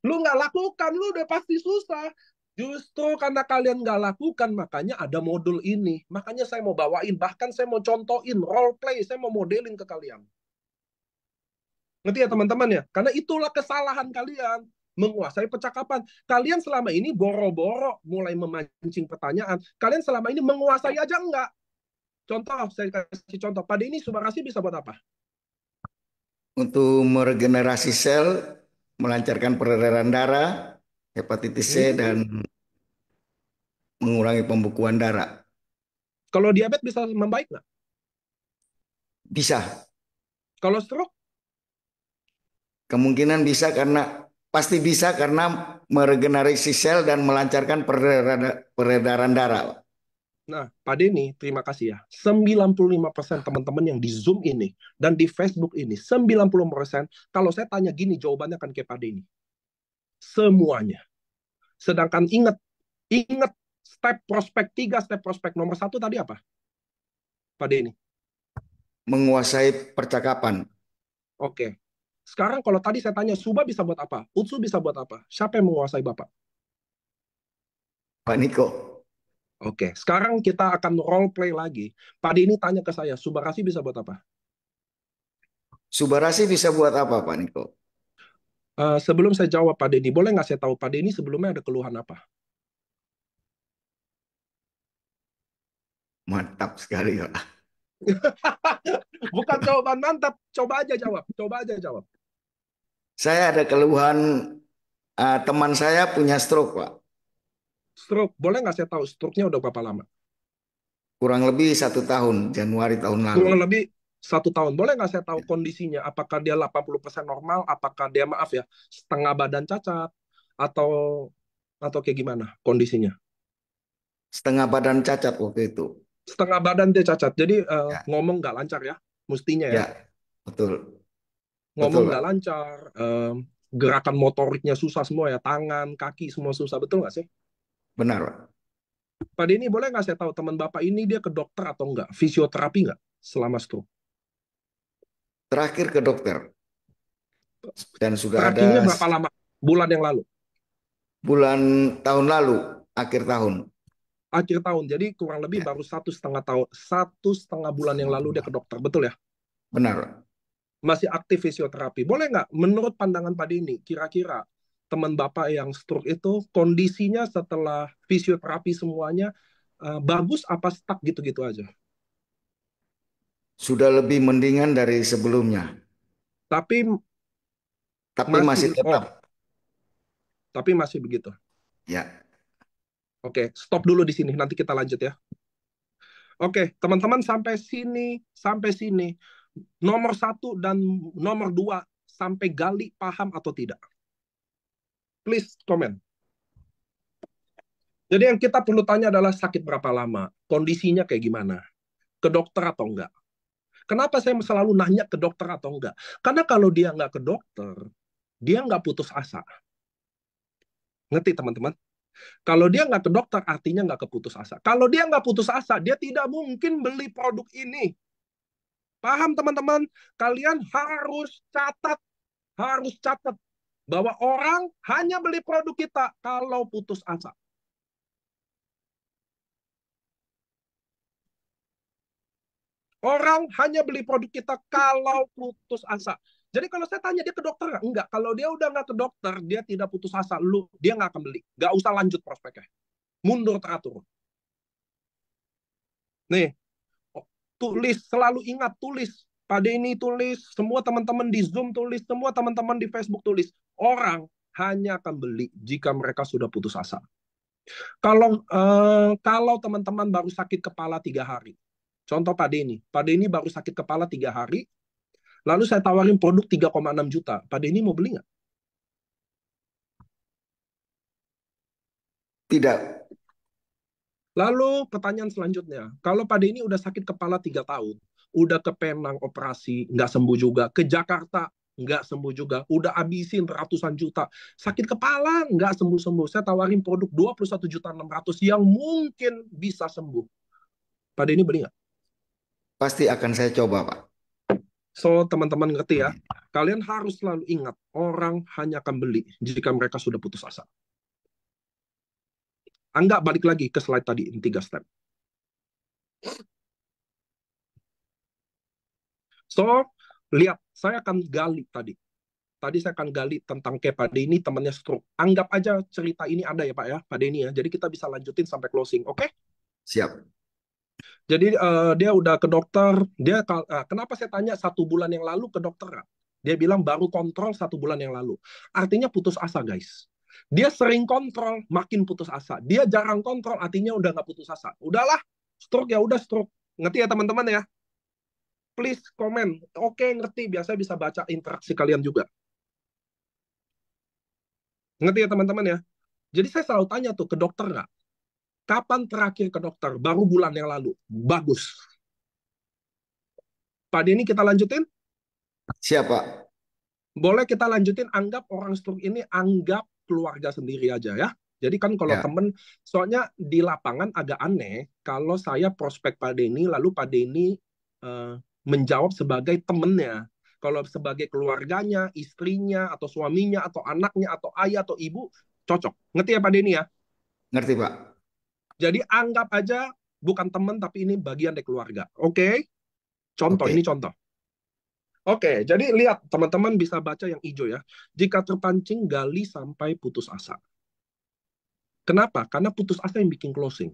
Lu nggak lakukan, lu udah pasti susah. Justru karena kalian nggak lakukan, makanya ada modul ini. Makanya saya mau bawain, bahkan saya mau contohin, role play, saya mau modelin ke kalian. Ngerti ya teman-teman ya? Karena itulah kesalahan kalian. Menguasai percakapan. Kalian selama ini boro-boro mulai memancing pertanyaan. Kalian selama ini menguasai aja enggak? Contoh, saya kasih contoh. Pada ini Subarasi bisa buat apa? Untuk meregenerasi sel, melancarkan peredaran darah, hepatitis C, dan Hmm. mengurangi pembekuan darah. Kalau diabetes bisa membaik nggak? Bisa. Kalau stroke? Kemungkinan bisa pasti bisa karena meregenerasi sel dan melancarkan peredaran darah. Nah, Pak Denny, terima kasih ya. 95% teman-teman yang di Zoom ini dan di Facebook ini, 90% kalau saya tanya gini, jawabannya akan kayak Pak Denny. Semuanya. Sedangkan ingat step prospek 3, step prospek nomor 1 tadi apa? Pak Denny. Menguasai percakapan. Oke. Sekarang kalau tadi saya tanya, Suba bisa buat apa? Utsu bisa buat apa? Siapa yang menguasai Bapak? Pak Niko. Oke. Sekarang kita akan role play lagi. Pak Denny tanya ke saya, Subarasi bisa buat apa? Subarasi bisa buat apa, Pak Niko? Sebelum saya jawab Pak Denny, boleh nggak saya tahu Pak Denny sebelumnya ada keluhan apa? Mantap sekali, Pak. Bukan jawaban mantap, coba aja jawab, coba aja jawab. Saya ada keluhan, teman saya punya stroke, Pak. Stroke, boleh nggak saya tahu stroke-nya udah berapa lama? Kurang lebih 1 tahun, Januari tahun lalu. Kurang lebih 1 tahun. Boleh nggak saya tahu kondisinya? Apakah dia 80% normal? Apakah dia, maaf ya, setengah badan cacat? Atau kayak gimana kondisinya? Setengah badan cacat waktu itu. Setengah badan dia cacat. Jadi Ya, ngomong nggak lancar ya, mestinya ya. ya, betul. Betul, Ngomong Pak. nggak lancar, gerakan motoriknya susah semua ya, tangan, kaki semua susah. Betul nggak sih? Benar, Pak. Pak Denny, boleh nggak saya tahu teman Bapak ini dia ke dokter atau enggak? Fisioterapi nggak selama stroke? Terakhir ke dokter dan sudah Terakhirnya ada berapa lama? Bulan yang lalu? bulan tahun lalu, akhir tahun. Akhir tahun. Jadi kurang lebih Ya, baru 1,5 tahun, 1,5 bulan yang setengah lalu dia ke bulan. dokter. Betul ya? Benar, Pak. Masih aktif fisioterapi. Boleh nggak, menurut pandangan Pak Denny, kira-kira teman Bapak yang stroke itu kondisinya setelah fisioterapi semuanya bagus apa stuck gitu-gitu aja? Sudah lebih mendingan dari sebelumnya, Tapi tapi masih masih, tetap. tapi masih begitu. Ya, Oke, stop dulu di sini. Nanti kita lanjut ya. Oke, teman-teman sampai sini. Nomor 1 dan nomor 2 sampai gali paham atau tidak? Please comment. Jadi yang kita perlu tanya adalah sakit berapa lama, kondisinya kayak gimana, ke dokter atau enggak. Kenapa saya selalu nanya ke dokter atau enggak? Karena kalau dia enggak ke dokter, dia enggak putus asa. Ngerti teman-teman? Kalau dia nggak ke dokter, artinya nggak keputus asa. Kalau dia nggak putus asa, dia tidak mungkin beli produk ini. Paham teman-teman? Kalian harus catat bahwa orang hanya beli produk kita kalau putus asa. Orang hanya beli produk kita kalau putus asa. Jadi kalau saya tanya dia ke dokter nggak? Enggak. Kalau dia udah nggak ke dokter, dia tidak putus asa. Dia nggak akan beli. Nggak usah lanjut prospeknya. Mundur teratur. Nih, tulis, selalu ingat, tulis. Pak Denny tulis, semua teman-teman di Zoom tulis, semua teman-teman di Facebook tulis. Orang hanya akan beli jika mereka sudah putus asa. Kalau teman-teman baru sakit kepala 3 hari, contoh Pak Denny baru sakit kepala 3 hari, lalu saya tawarin produk 3,6 juta, Pak Denny mau beli nggak? tidak. Lalu pertanyaan selanjutnya, kalau Pak Denny udah sakit kepala 3 tahun, udah ke Penang operasi, nggak sembuh juga, ke Jakarta nggak sembuh juga, udah habisin ratusan juta, sakit kepala nggak sembuh-sembuh, saya tawarin produk 21.600.000 yang mungkin bisa sembuh. Pak Denny beli nggak? Pasti akan saya coba, Pak. So, teman-teman ngerti ya, kalian harus selalu ingat, orang hanya akan beli jika mereka sudah putus asa. Angga balik lagi ke slide tadi, 3 step. So, lihat, saya akan gali tadi. Tadi saya akan gali tentang kayak Pak Denny, temannya stroke. Anggap aja cerita ini ada ya Pak ya, Pak Denny ya. Jadi kita bisa lanjutin sampai closing, oke? Siap. Jadi dia udah ke dokter. Kenapa saya tanya 1 bulan yang lalu ke dokter nggak? Dia bilang baru kontrol 1 bulan yang lalu. Artinya putus asa guys. Dia sering kontrol, makin putus asa. Dia jarang kontrol, artinya udah nggak putus asa. Udahlah, stroke ya udah stroke. Ngerti ya teman-teman ya? Please komen. Oke, ngerti. Biasa bisa baca interaksi kalian juga. Ngerti ya teman-teman ya? Jadi saya selalu tanya tuh ke dokter nggak? Kapan terakhir ke dokter? Baru bulan yang lalu. Bagus. Pak Denny kita lanjutin? Siap, Pak. Boleh kita lanjutin, anggap orang stroke ini, anggap keluarga sendiri aja ya. Jadi kan kalau Ya, temen, soalnya di lapangan agak aneh, kalau saya prospek Pak Denny, lalu Pak Denny menjawab sebagai temennya. Kalau sebagai keluarganya, istrinya, atau suaminya, atau anaknya, atau ayah, atau ibu, cocok. Ngerti ya Pak Denny ya? ngerti, Pak. Jadi anggap aja bukan teman, tapi ini bagian dari keluarga. Oke? Contoh, Oke. ini contoh. Oke, jadi lihat teman-teman bisa baca yang hijau ya. Jika terpancing, gali sampai putus asa. Kenapa? Karena putus asa yang bikin closing.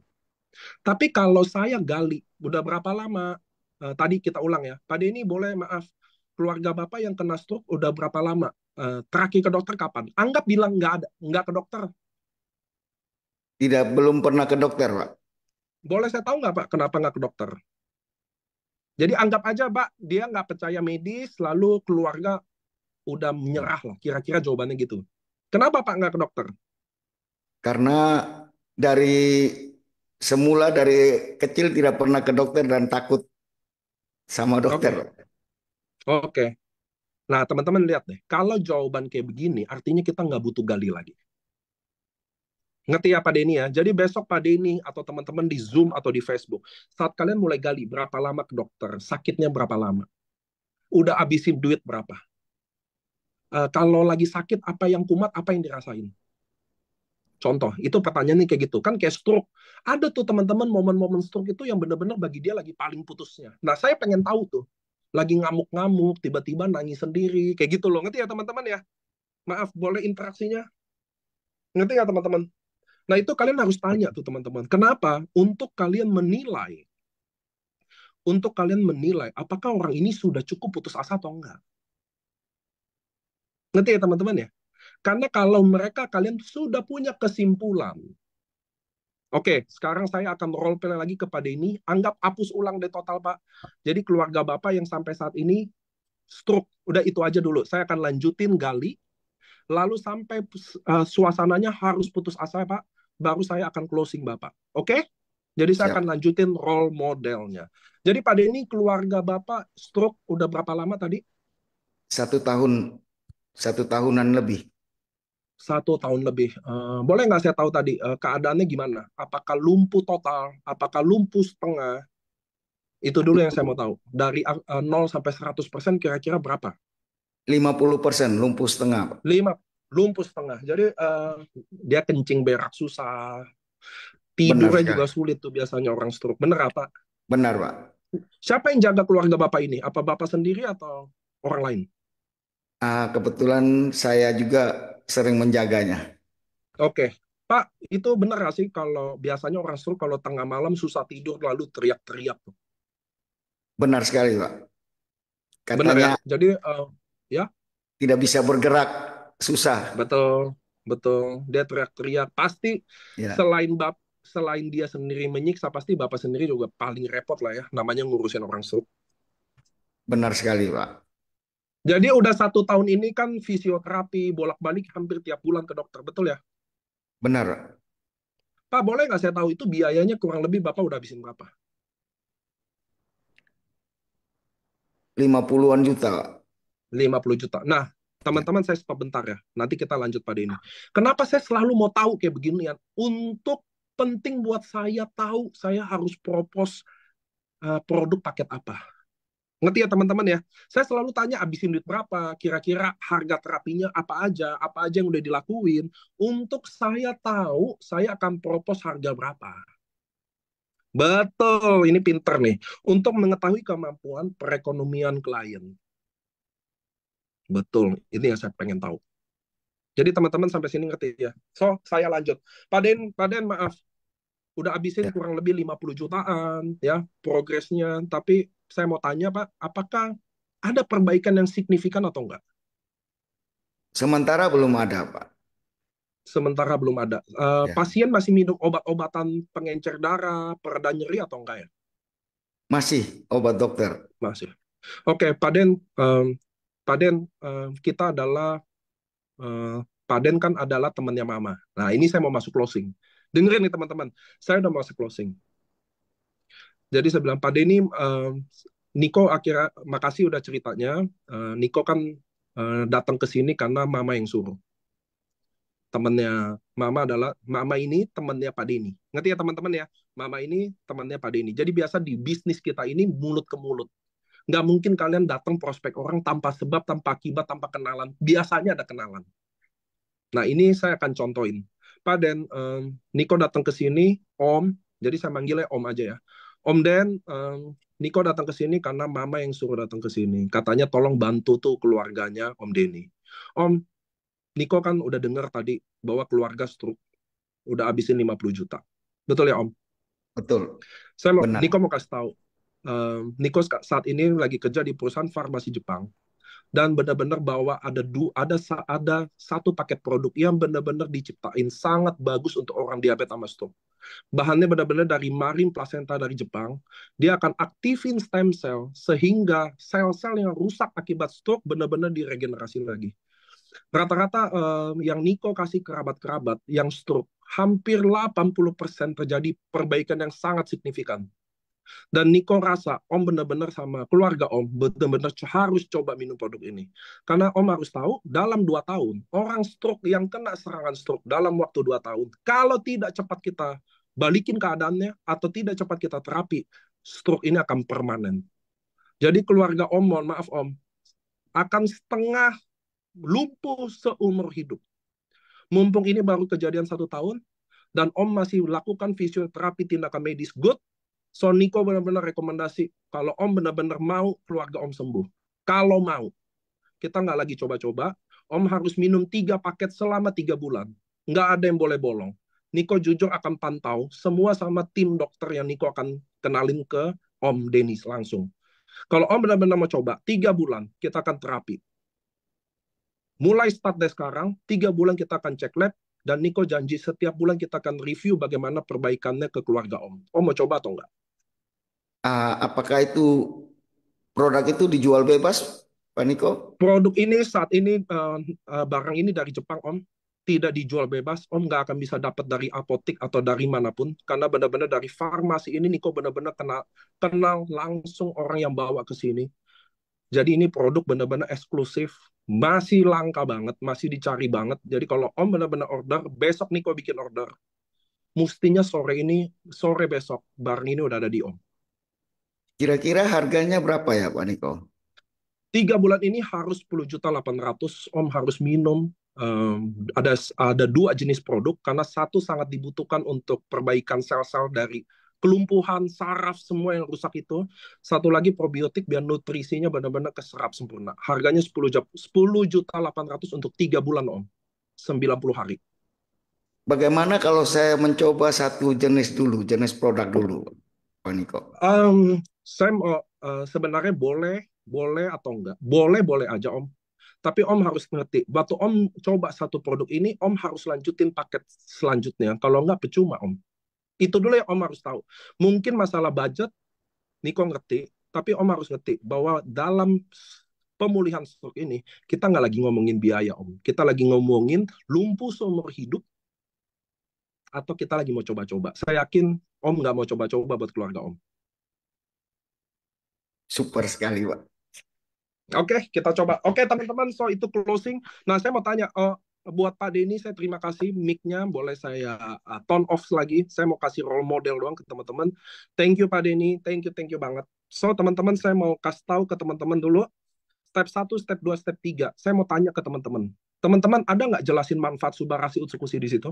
Tapi kalau saya gali, udah berapa lama? Tadi kita ulang ya. Pak Denny boleh maaf, keluarga Bapak yang kena stroke udah berapa lama? Terakhir ke dokter kapan? Anggap bilang nggak ada, nggak ke dokter. belum pernah ke dokter, Pak. Boleh saya tahu nggak Pak, kenapa nggak ke dokter? Jadi anggap aja Pak, dia nggak percaya medis, lalu keluarga udah menyerah lah. Kira-kira jawabannya gitu. Kenapa Pak nggak ke dokter? Karena dari semula dari kecil tidak pernah ke dokter dan takut sama dokter, Oke, Pak. oke. Nah, teman-teman lihat deh. Kalau jawaban kayak begini, artinya kita nggak butuh gali lagi. Ngerti ya Pak Denny ya? Jadi besok Pak Denny atau teman-teman di Zoom atau di Facebook, saat kalian mulai gali berapa lama ke dokter, sakitnya berapa lama, udah habisin duit berapa. Kalau lagi sakit, apa yang kumat, apa yang dirasain? Contoh, itu pertanyaannya kayak gitu. Kan kayak stroke. Ada tuh teman-teman momen-momen stroke itu yang benar-benar bagi dia lagi paling putusnya. Nah, saya pengen tahu tuh. Lagi ngamuk-ngamuk, tiba-tiba nangis sendiri. Kayak gitu loh. Ngerti ya teman-teman ya? Maaf, boleh interaksinya? Ngerti ya teman-teman? Nah, itu kalian harus tanya tuh teman-teman. Kenapa? Untuk kalian menilai apakah orang ini sudah cukup putus asa atau enggak. Ngerti ya teman-teman ya? Karena kalau mereka kalian sudah punya kesimpulan, oke, sekarang saya akan role play lagi kepada ini. Anggap hapus ulang deh total, Pak. Jadi keluarga Bapak yang sampai saat ini stroke, udah itu aja dulu. Saya akan lanjutin gali, lalu sampai suasananya harus putus asa, Pak. Baru saya akan closing Bapak. Oke? Jadi saya Siap. akan lanjutin role modelnya. Jadi Pak Denny, keluarga Bapak stroke udah berapa lama tadi? 1 tahun, 1 tahunan lebih. 1 tahun lebih. Boleh nggak saya tahu tadi keadaannya gimana? Apakah lumpuh total? Apakah lumpuh setengah? Itu dulu yang saya mau tahu. Dari 0 sampai 100% kira-kira berapa? 50% lumpuh setengah, Pak. 5, lumpuh setengah. Jadi dia kencing berak susah. Benar Tidurnya juga sekali. sulit tuh biasanya orang stroke. Bener apa? Benar, Pak. Siapa yang jaga keluarga Bapak ini? Apa Bapak sendiri atau orang lain? Kebetulan saya juga sering menjaganya. Oke. Pak, itu bener nggak sih kalau biasanya orang stroke kalau tengah malam susah tidur lalu teriak-teriak tuh? Benar sekali, Pak. Bener ya? Katanya Jadi ya, tidak bisa bergerak, susah. betul, betul. Dia teriak-teriak. Pasti Ya, selain dia sendiri menyiksa, pasti bapak sendiri juga paling repot lah ya. Namanya ngurusin orang stroke. benar sekali, Pak. Jadi udah 1 tahun ini kan fisioterapi bolak-balik hampir tiap bulan ke dokter, betul ya? Benar, Pak. Pak, boleh nggak saya tahu itu biayanya kurang lebih bapak udah habisin berapa? 50-an juta, Pak. 50 juta. Nah, Ya. teman-teman saya stop bentar ya. Nanti kita lanjut pada ini. Kenapa saya selalu mau tahu kayak beginian? Untuk penting buat saya tahu saya harus propose produk paket apa. Ngerti ya teman-teman ya? Saya selalu tanya abisin duit berapa, kira-kira harga terapinya apa aja yang udah dilakuin, untuk saya tahu saya akan propose harga berapa. Betul, ini pinter nih. Untuk mengetahui kemampuan perekonomian klien. Betul, ini yang saya pengen tahu. Jadi teman-teman sampai sini ngerti ya? So, saya lanjut. Pak Den, maaf. Udah habisin Ya. kurang lebih 50 jutaan ya progresnya. Tapi saya mau tanya Pak, apakah ada perbaikan yang signifikan atau enggak? Sementara belum ada, Pak. Sementara belum ada. Ya. Pasien masih minum obat-obatan pengencer darah, pereda nyeri atau enggak ya? Masih obat dokter. Masih. Oke, Pak Den, Pak Den, kita adalah Pak Den kan adalah temannya Mama. Nah, ini saya mau masuk closing. Dengerin nih teman-teman, saya udah masuk closing. Jadi saya bilang, Pak Denny, Niko akhirnya, makasih udah ceritanya. Niko kan datang ke sini karena Mama yang suruh. Temannya Mama ini temannya Pak Denny. Ngerti ya teman-teman ya? Mama ini temannya Pak Denny. Jadi biasa di bisnis kita ini mulut ke mulut. Nggak mungkin kalian datang prospek orang tanpa sebab, tanpa akibat, tanpa kenalan. Biasanya ada kenalan. Nah, ini saya akan contohin. Pak Den, Niko datang ke sini, Om. Jadi saya manggilnya Om aja ya. Om Den, Niko datang ke sini karena Mama yang suruh datang ke sini. Katanya tolong bantu tuh keluarganya Om Denny. Om, Niko kan udah dengar tadi bahwa keluarga stroke udah habisin 50 juta. Betul ya Om? Betul. Niko Benar. mau kasih tahu. Niko saat ini lagi kerja di perusahaan farmasi Jepang. dan benar-benar bahwa ada satu paket produk yang benar-benar diciptain sangat bagus untuk orang diabetes sama stroke. Bahannya benar-benar dari marine placenta dari Jepang. Dia akan aktifin stem cell sehingga sel-sel yang rusak akibat stroke benar-benar diregenerasi lagi. Rata-rata yang Niko kasih kerabat-kerabat yang stroke, hampir 80% terjadi perbaikan yang sangat signifikan. Dan Niko rasa Om benar-benar sama keluarga Om benar-benar harus coba minum produk ini. Karena Om harus tahu dalam 2 tahun, orang stroke yang kena serangan stroke dalam waktu 2 tahun, kalau tidak cepat kita balikin keadaannya atau tidak cepat kita terapi, stroke ini akan permanen. Jadi keluarga Om, mohon maaf Om, akan setengah lumpuh seumur hidup. Mumpung ini baru kejadian 1 tahun, dan Om masih lakukan fisioterapi tindakan medis good, so Niko benar-benar rekomendasi, kalau Om benar-benar mau keluarga Om sembuh. Kalau mau, kita nggak lagi coba-coba, Om harus minum 3 paket selama 3 bulan. Nggak ada yang boleh bolong. Niko jujur akan pantau, semua sama tim dokter yang Niko akan kenalin ke Om Denis langsung. Kalau Om benar-benar mau coba, 3 bulan, kita akan terapi. Mulai start dari sekarang, 3 bulan kita akan cek lab, dan Niko janji setiap bulan kita akan review bagaimana perbaikannya ke keluarga Om. Om mau coba atau enggak? Apakah itu produk itu dijual bebas, Pak Niko? Produk ini saat ini, barang ini dari Jepang Om, tidak dijual bebas. Om nggak akan bisa dapat dari apotik atau dari manapun, karena benar-benar dari farmasi ini Niko benar-benar kenal langsung orang yang bawa ke sini. Jadi ini produk benar-benar eksklusif, masih langka banget, masih dicari banget. Jadi kalau Om benar-benar order, besok Niko bikin order. Mestinya sore besok, barang ini udah ada di Om. Kira-kira harganya berapa ya, Pak Niko? 3 bulan ini harus 10.800.000, Om harus minum. Ada 2 jenis produk, karena satu sangat dibutuhkan untuk perbaikan sel-sel dari kelumpuhan, saraf, semua yang rusak itu. Satu lagi probiotik biar nutrisinya benar-benar keserap sempurna. Harganya 10.800.000 untuk 3 bulan Om. 90 hari. Bagaimana kalau saya mencoba satu jenis jenis produk dulu, Pak Niko? Saya sebenarnya boleh atau enggak. Boleh aja Om. Tapi Om harus ngerti, waktu Om coba satu produk ini, Om harus lanjutin paket selanjutnya. Kalau enggak, percuma Om. Itu dulu yang Om harus tahu. Mungkin masalah budget, Niko ngerti, tapi Om harus ngerti bahwa dalam pemulihan stroke ini, kita nggak lagi ngomongin biaya Om. Kita lagi ngomongin lumpuh seumur hidup, atau kita lagi mau coba-coba. Saya yakin Om nggak mau coba-coba buat keluarga Om. Super sekali, Pak. Oke, kita coba. Oke, teman-teman, so itu closing. Nah, saya mau tanya, buat Pak Denny, saya terima kasih. Mic-nya boleh saya turn off lagi. Saya mau kasih role model doang ke teman-teman. Thank you, Pak Denny. Thank you banget. So, teman-teman, saya mau kasih tahu ke teman-teman dulu. Step 1, step 2, step 3. Saya mau tanya ke teman-teman. Teman-teman, ada nggak jelasin manfaat Subarasi Utsukushi di situ?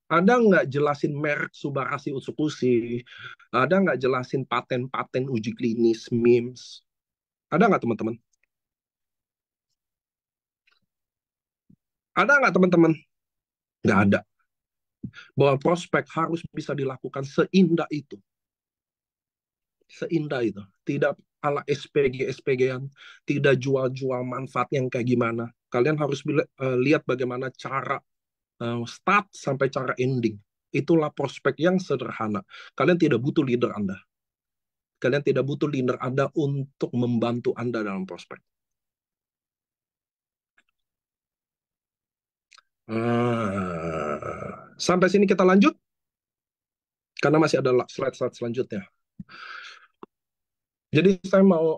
Ada nggak jelasin merek Subarasi Utsukushi? Ada nggak jelasin paten-paten uji klinis, MIMS? Ada nggak teman-teman? Ada nggak teman-teman? Nggak ada. Bahwa prospek harus bisa dilakukan seindah itu. Seindah itu. Tidak ala SPG-SPG-an. Tidak jual-jual manfaat yang kayak gimana. Kalian harus lihat bagaimana cara start sampai cara ending. Itulah prospek yang sederhana. Kalian tidak butuh leader Anda. Kalian tidak butuh leader Anda untuk membantu Anda dalam prospek. Sampai sini kita lanjut. Karena masih ada slide-slide selanjutnya. Jadi saya mau,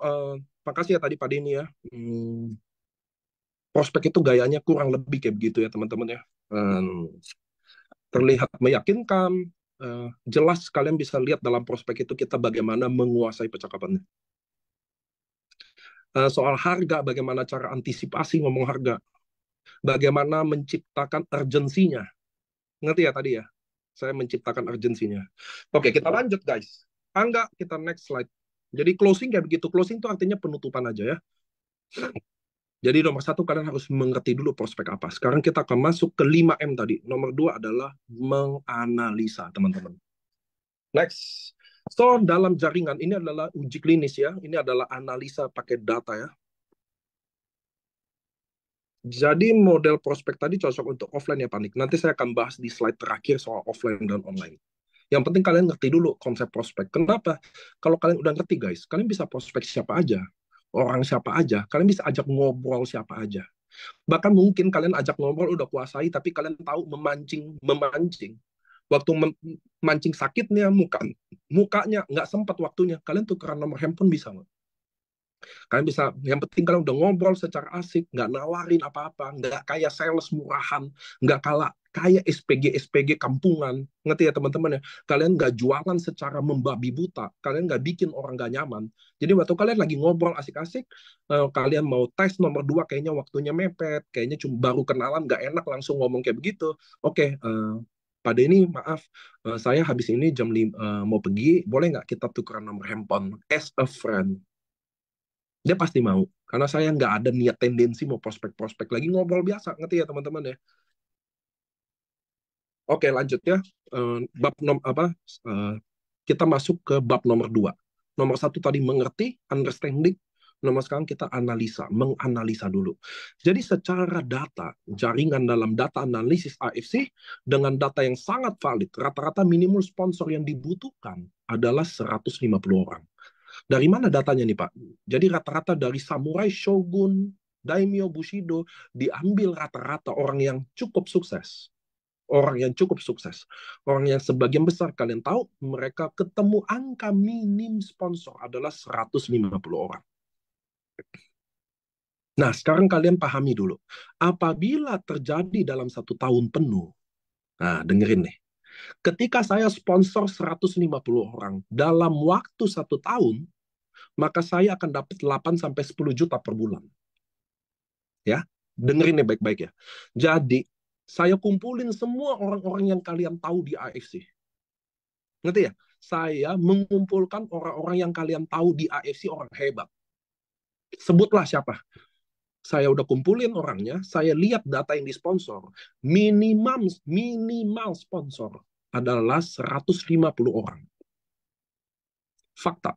makasih ya tadi Pak Denny ya. Prospek itu gayanya kurang lebih kayak begitu ya teman-teman ya. Terlihat meyakinkan, jelas kalian bisa lihat dalam prospek itu kita bagaimana menguasai percakapannya. Soal harga, bagaimana cara antisipasi ngomong harga. Bagaimana menciptakan urgensinya. Ngerti ya tadi ya? Saya menciptakan urgensinya. Oke, kita lanjut guys. Enggak, kita next slide. Jadi closing kayak begitu. Closing itu artinya penutupan aja ya. Jadi nomor 1 kalian harus mengerti dulu prospek apa. Sekarang kita akan masuk ke 5M tadi. Nomor 2 adalah menganalisa teman-teman. Next. So, dalam jaringan, ini adalah uji klinis ya. Ini adalah analisa pakai data ya. Jadi model prospek tadi cocok untuk offline ya, Panik. Nanti saya akan bahas di slide terakhir soal offline dan online. Yang penting kalian ngerti dulu konsep prospek. Kenapa? Kalau kalian udah ngerti guys, kalian bisa prospek siapa aja. Orang siapa aja. Kalian bisa ajak ngobrol siapa aja. Bahkan mungkin kalian ajak ngobrol udah kuasai, tapi kalian tahu memancing. Waktu memancing sakitnya mukanya nggak sempat waktunya. Kalian tukeran nomor handphone bisa nggak? Kalian bisa, yang penting kalian udah ngobrol secara asik, nggak nawarin apa-apa, nggak kayak sales murahan, nggak kayak SPG kampungan, ngerti ya teman-teman ya? Kalian nggak jualan secara membabi buta, kalian nggak bikin orang nggak nyaman. Jadi waktu kalian lagi ngobrol asik-asik, kalian mau tes nomor 2, kayaknya waktunya mepet, kayaknya cuma baru kenalan, nggak enak langsung ngomong kayak begitu. Oke, pada ini maaf, saya habis ini jam 5 mau pergi, boleh nggak kita tukeran nomor handphone as a friend? Dia pasti mau, karena saya nggak ada niat tendensi mau prospek-prospek lagi, ngobrol biasa, ngerti ya teman-teman ya. Oke, lanjut ya. Bab kita masuk ke bab nomor 2. Nomor 1 tadi mengerti, understanding. Nomor sekarang kita menganalisa dulu. Jadi secara data, jaringan dalam data analisis AFC dengan data yang sangat valid, rata-rata minimum sponsor yang dibutuhkan adalah 150 orang. Dari mana datanya nih Pak? Jadi rata-rata dari samurai, shogun, daimyo, bushido, diambil rata-rata orang yang cukup sukses. Orang yang cukup sukses. Orang yang sebagian besar kalian tahu, mereka ketemu angka minim sponsor adalah 150 orang. Nah, sekarang kalian pahami dulu. Apabila terjadi dalam 1 tahun penuh, nah dengerin nih, ketika saya sponsor 150 orang, dalam waktu 1 tahun, maka saya akan dapat 8-10 juta per bulan. Ya, dengerin nih baik-baik ya. Jadi, saya kumpulin semua orang-orang yang kalian tahu di AFC. Ngerti ya? Saya mengumpulkan orang-orang yang kalian tahu di AFC, orang hebat. Sebutlah siapa. Saya udah kumpulin orangnya, saya lihat data yang disponsor. Minimal sponsor adalah 150 orang. Fakta.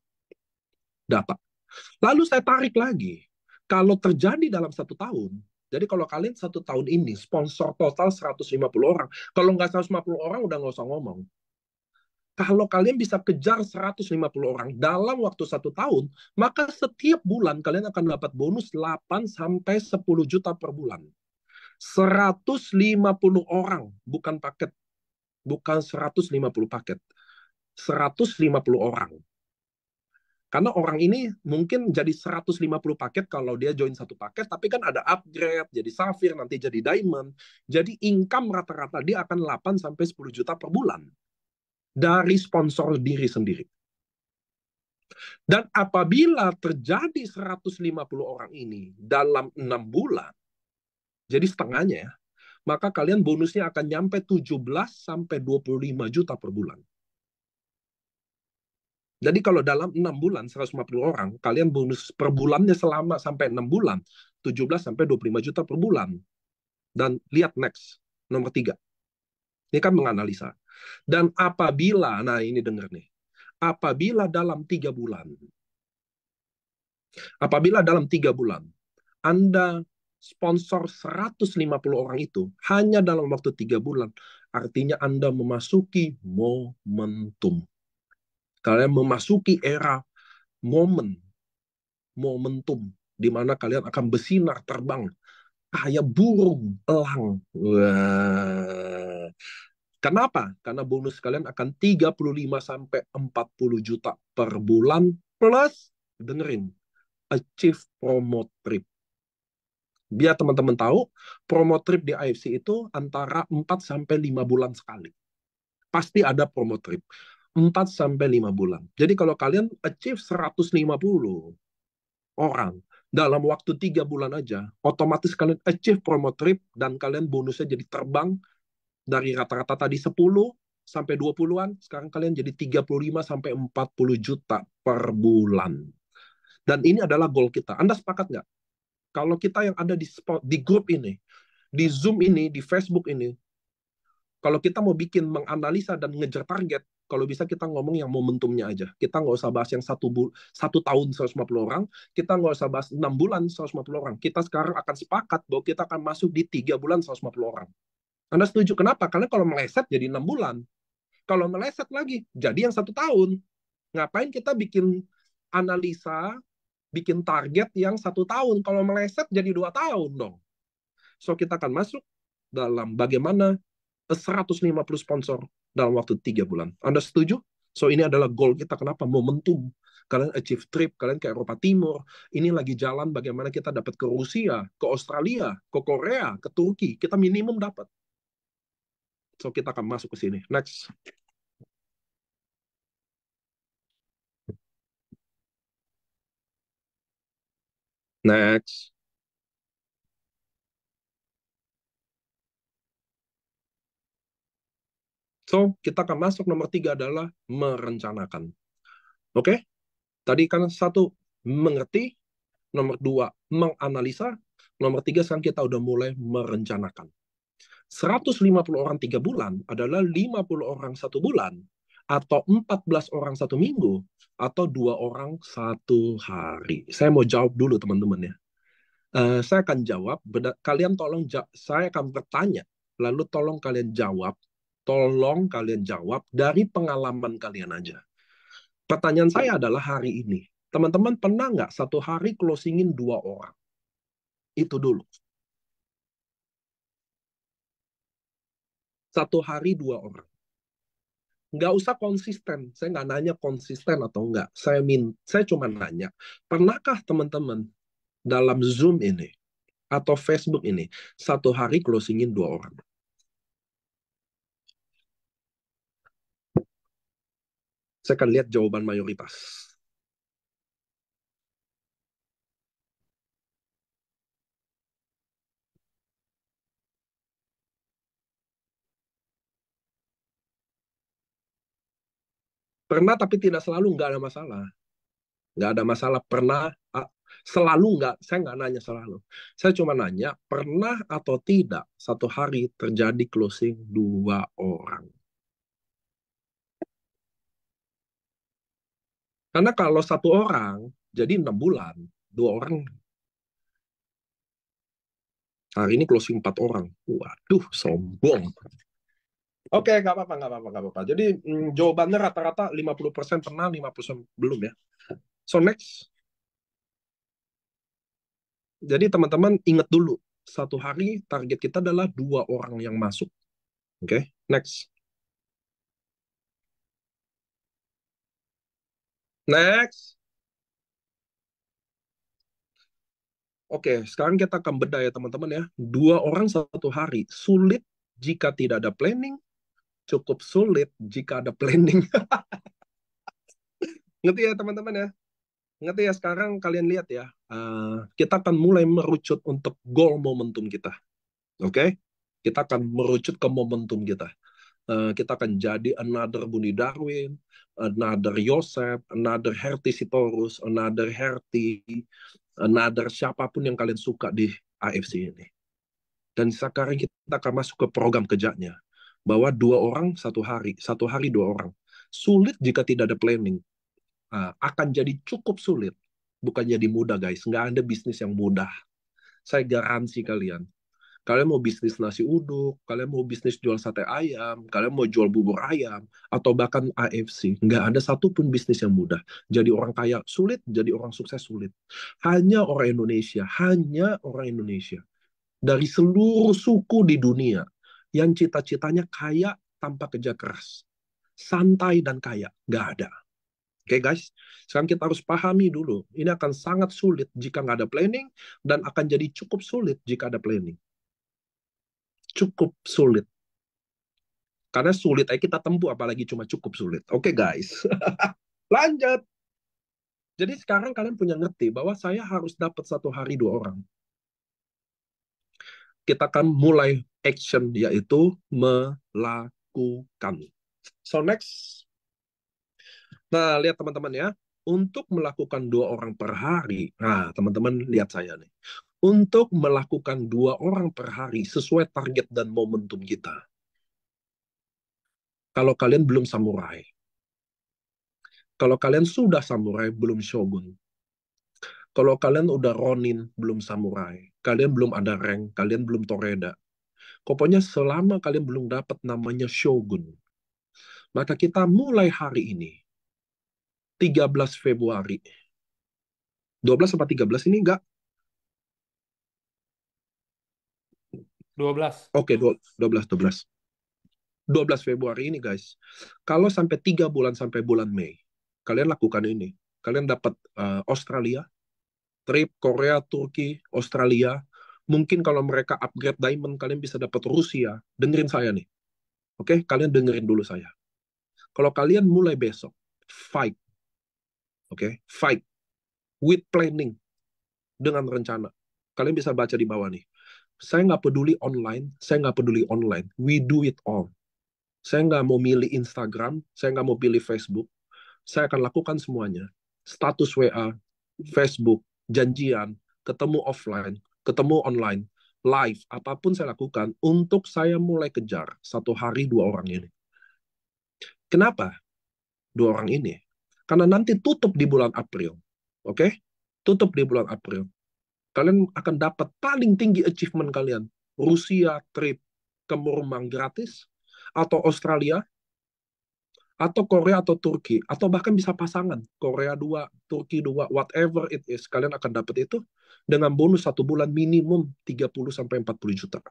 Data. Lalu saya tarik lagi. Kalau terjadi dalam 1 tahun, jadi kalau kalian 1 tahun ini sponsor total 150 orang, kalau nggak 150 orang udah nggak usah ngomong. Kalau kalian bisa kejar 150 orang dalam waktu 1 tahun, maka setiap bulan kalian akan dapat bonus 8-10 juta per bulan. 150 orang, bukan paket. Bukan 150 paket. 150 orang. Karena orang ini mungkin jadi 150 paket kalau dia join 1 paket, tapi kan ada upgrade, jadi Safir, nanti jadi Diamond. Jadi income rata-rata dia akan 8-10 juta per bulan. Dari sponsor diri sendiri. Dan apabila terjadi 150 orang ini dalam 6 bulan, jadi setengahnya ya, maka kalian bonusnya akan nyampe 17-25 juta per bulan. Jadi kalau dalam 6 bulan 150 orang, kalian bonus per bulannya selama sampai 6 bulan, 17-25 juta per bulan. Dan lihat next, nomor 3. Ini kan menganalisa. Dan apabila, nah ini denger nih, apabila dalam 3 bulan, Anda sponsor 150 orang itu hanya dalam waktu 3 bulan, artinya Anda memasuki momentum. Kalian memasuki era momentum di mana kalian akan bersinar terbang kayak burung elang. Wah. Kenapa? Karena bonus kalian akan 35-40 juta per bulan plus, dengerin, achieve promo trip. Biar teman-teman tahu, promo trip di AFC itu antara 4-5 bulan sekali. Pasti ada promo trip. 4-5 bulan. Jadi kalau kalian achieve 150 orang dalam waktu 3 bulan aja, otomatis kalian achieve promo trip dan kalian bonusnya jadi terbang dari rata-rata tadi 10-20-an, sekarang kalian jadi 35-40 juta per bulan. Dan ini adalah goal kita. Anda sepakat nggak? Kalau kita yang ada di grup ini, di Zoom ini, di Facebook ini, Kalau kita mau bikin menganalisa dan ngejar target, kalau bisa kita ngomong yang momentumnya aja. Kita nggak usah bahas yang satu tahun 150 orang, kita nggak usah bahas 6 bulan 150 orang. Kita sekarang akan sepakat bahwa kita akan masuk di 3 bulan 150 orang. Anda setuju? Kenapa? Karena kalau meleset jadi 6 bulan. Kalau meleset lagi, jadi yang 1 tahun. Ngapain kita bikin analisa, bikin target yang 1 tahun? Kalau meleset jadi 2 tahun dong. So kita akan masuk dalam bagaimana 150 sponsor dalam waktu 3 bulan. Anda setuju? So ini adalah goal kita. Kenapa? Momentum. Kalian achieve trip, kalian ke Eropa Timur. Ini lagi jalan bagaimana kita dapat ke Rusia, ke Australia, ke Korea, ke Turki. Kita minimum dapat. So kita akan masuk ke sini. Next. Next. So, kita akan masuk nomor 3 adalah merencanakan. Oke? Tadi kan 1, mengerti. Nomor 2, menganalisa. Nomor 3, sekarang kita udah mulai merencanakan. 150 orang 3 bulan adalah 50 orang 1 bulan. Atau 14 orang 1 minggu. Atau 2 orang 1 hari. Saya mau jawab dulu teman-teman ya. Saya akan jawab. Kalian tolong, saya akan bertanya. Lalu tolong kalian jawab. Tolong kalian jawab dari pengalaman kalian aja. Pertanyaan saya adalah hari ini. Teman-teman pernah nggak 1 hari closingin 2 orang? Itu dulu. 1 hari 2 orang. Nggak usah konsisten. Saya nggak nanya konsisten atau nggak. Saya cuma nanya, pernahkah teman-teman dalam Zoom ini atau Facebook ini 1 hari closingin 2 orang? Saya akan lihat jawaban mayoritas. Pernah tapi tidak selalu, nggak ada masalah. Nggak ada masalah. Pernah, selalu nggak. Saya nggak nanya selalu. Saya cuma nanya, pernah atau tidak 1 hari terjadi closing 2 orang? Karena kalau 1 orang, jadi 6 bulan. 2 orang, hari ini closing 4 orang. Waduh, sombong. Oke, nggak apa-apa, nggak apa-apa, nggak apa-apa. Jadi jawabannya rata-rata 50% pernah, 50% belum ya. So next. Jadi teman-teman ingat dulu, 1 hari target kita adalah 2 orang yang masuk. Oke, next. Next. Oke, sekarang kita akan bedah ya teman-teman ya. 2 orang 1 hari. Sulit jika tidak ada planning. Cukup sulit jika ada planning. Ngerti ya teman-teman ya? Ngerti ya, sekarang kalian lihat ya. Kita akan mulai merucut untuk goal momentum kita. Oke? Kita akan merucut ke momentum kita. Kita akan jadi another Buni Darwin, another Yosef, another Herti Sitorus, another Herti, another siapapun yang kalian suka di AFC ini. Dan sekarang kita akan masuk ke program kerjanya. Bahwa 2 orang 1 hari, 1 hari 2 orang. Sulit jika tidak ada planning. Akan jadi cukup sulit. Bukan jadi mudah guys. Nggak ada bisnis yang mudah. Saya garansi kalian. Kalian mau bisnis nasi uduk, kalian mau bisnis jual sate ayam, kalian mau jual bubur ayam, atau bahkan AFC. Nggak ada satupun bisnis yang mudah. Jadi orang kaya sulit, jadi orang sukses sulit. Hanya orang Indonesia, dari seluruh suku di dunia yang cita-citanya kaya tanpa kerja keras. Santai dan kaya. Nggak ada. Oke guys, sekarang kita harus pahami dulu. Ini akan sangat sulit jika nggak ada planning, dan akan jadi cukup sulit jika ada planning. Cukup sulit. Karena sulit aja kita tempuh, apalagi cuma cukup sulit. Oke guys, lanjut. Jadi sekarang kalian punya ngerti bahwa saya harus dapat 1 hari 2 orang. Kita akan mulai action, yaitu melakukan. So next. Nah, lihat teman-teman ya. Untuk melakukan 2 orang per hari. Nah, teman-teman lihat saya nih. Untuk melakukan 2 orang per hari sesuai target dan momentum kita. Kalau kalian belum samurai. Kalau kalian sudah samurai, belum shogun. Kalau kalian udah ronin, belum samurai. Kalian belum ada rank, kalian belum toreda. Pokoknya selama kalian belum dapat namanya shogun, maka kita mulai hari ini, 13 Februari. 12 sampai 13 ini enggak? 12. Oke, 12, 12. 12 Februari ini guys. Kalau sampai 3 bulan sampai bulan Mei, kalian lakukan ini. Kalian dapat Australia, trip Korea, Turki, Australia. Mungkin kalau mereka upgrade diamond, kalian bisa dapat Rusia. Dengerin saya nih. Oke, kalian dengerin dulu saya. Kalau kalian mulai besok, fight. Oke, fight with planning, dengan rencana. Kalian bisa baca di bawah nih. Saya nggak peduli online, saya nggak peduli online. We do it all. Saya nggak mau milih Instagram, saya nggak mau pilih Facebook. Saya akan lakukan semuanya. Status WA, Facebook, janjian, ketemu offline, ketemu online, live, apapun saya lakukan untuk saya mulai kejar satu hari 2 orang ini. Kenapa 2 orang ini? Karena nanti tutup di bulan April. Oke? Tutup di bulan April. Kalian akan dapat paling tinggi achievement kalian. Rusia trip ke Murmang gratis, atau Australia, atau Korea atau Turki, atau bahkan bisa pasangan. Korea 2, Turki 2, whatever it is. Kalian akan dapat itu dengan bonus 1 bulan minimum 30-40 juta.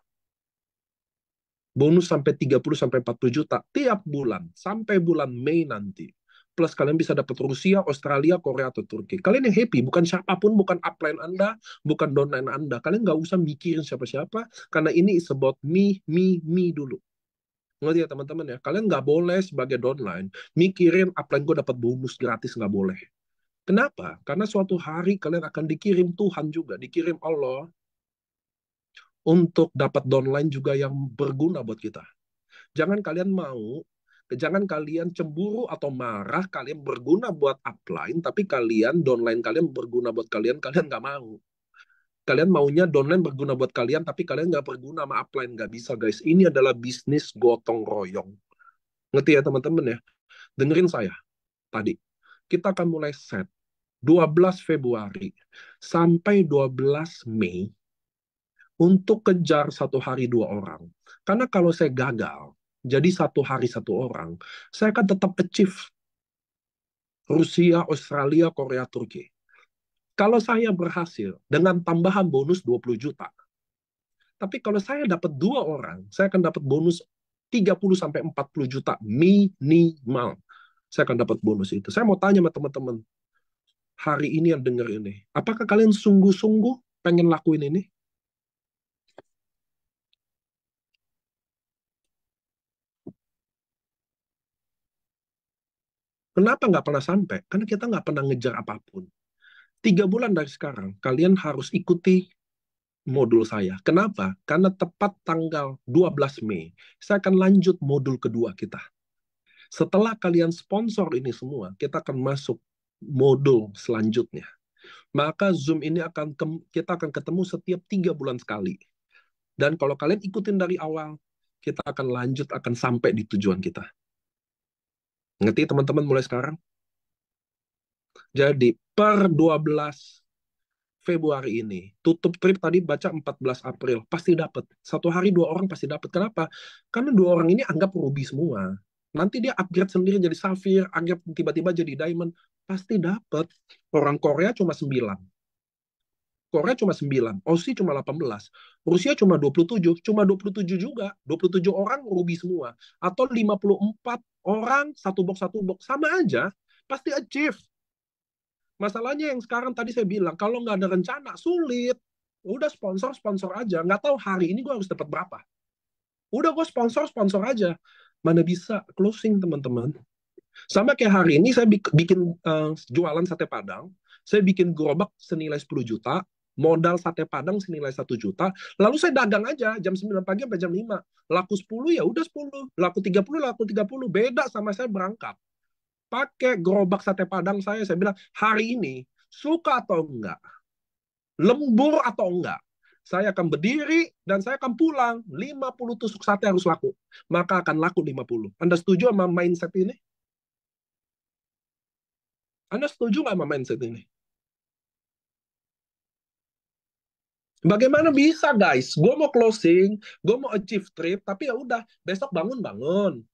Bonus sampai 30-40 juta tiap bulan sampai bulan Mei nanti. Plus kalian bisa dapat Rusia, Australia, Korea, atau Turki. Kalian yang happy, bukan siapapun, bukan upline Anda, bukan downline Anda. Kalian nggak usah mikirin siapa-siapa, karena ini is about me, me, me dulu. Ngerti ya teman-teman ya? Kalian nggak boleh sebagai downline mikirin upline gue dapat bonus gratis, nggak boleh. Kenapa? Karena suatu hari kalian akan dikirim Tuhan juga, dikirim Allah untuk dapat downline juga yang berguna buat kita. Jangan kalian cemburu atau marah, kalian berguna buat upline, tapi downline kalian berguna buat kalian nggak mau. Kalian maunya downline berguna buat kalian, tapi kalian nggak berguna sama upline. Nggak bisa, guys. Ini adalah bisnis gotong royong. Ngerti ya, teman-teman ya? Dengerin saya tadi. Kita akan mulai set 12 Februari sampai 12 Mei untuk kejar satu hari 2 orang. Karena kalau saya gagal, jadi satu hari 1 orang, saya akan tetap achieve Rusia, Australia, Korea, Turki. Kalau saya berhasil dengan tambahan bonus 20 juta. Tapi kalau saya dapat 2 orang, saya akan dapat bonus 30-40 juta minimal. Saya akan dapat bonus itu. Saya mau tanya sama teman-teman, hari ini yang dengar ini, apakah kalian sungguh-sungguh pengen lakuin ini? Kenapa nggak pernah sampai? Karena kita nggak pernah ngejar apapun. 3 bulan dari sekarang, kalian harus ikuti modul saya. Kenapa? Karena tepat tanggal 12 Mei, saya akan lanjut modul kedua kita. Setelah kalian sponsor ini semua, kita akan masuk modul selanjutnya. Maka Zoom ini kita akan ketemu setiap 3 bulan sekali. Dan kalau kalian ikutin dari awal, kita akan lanjut, akan sampai di tujuan kita. Ngerti teman-teman mulai sekarang? Jadi per 12 Februari ini, tutup trip tadi baca 14 April, pasti dapat. Satu hari 2 orang pasti dapat. Kenapa? Karena 2 orang ini anggap ruby semua. Nanti dia upgrade sendiri jadi safir, anggap tiba-tiba jadi diamond, pasti dapat. Orang Korea cuma 9. Korea cuma 9, Aussie cuma 18, Rusia cuma 27, cuma 27 juga. 27 orang ruby semua. Atau 54 orang satu box sama aja, pasti achieve. Masalahnya yang sekarang tadi saya bilang, kalau nggak ada rencana, sulit. Udah sponsor aja. Nggak tahu hari ini gue harus dapat berapa. Udah gue sponsor aja. Mana bisa closing, teman-teman. Sama kayak hari ini saya bikin jualan sate Padang. Saya bikin gerobak senilai 10 juta. Modal sate Padang senilai 1 juta. Lalu saya dagang aja jam 9 pagi sampai jam 5. Laku 10 ya udah 10. Laku 30. Beda sama saya berangkat. Pakai gerobak sate Padang saya bilang, hari ini suka atau enggak, lembur atau enggak, Saya akan berdiri dan saya akan pulang. 50 tusuk sate harus laku. Maka akan laku 50. Anda setuju sama mindset ini? Anda setuju nggak sama mindset ini? Bagaimana bisa guys? Gue mau closing, gue mau achieve trip, tapi ya udah besok bangun-bangun.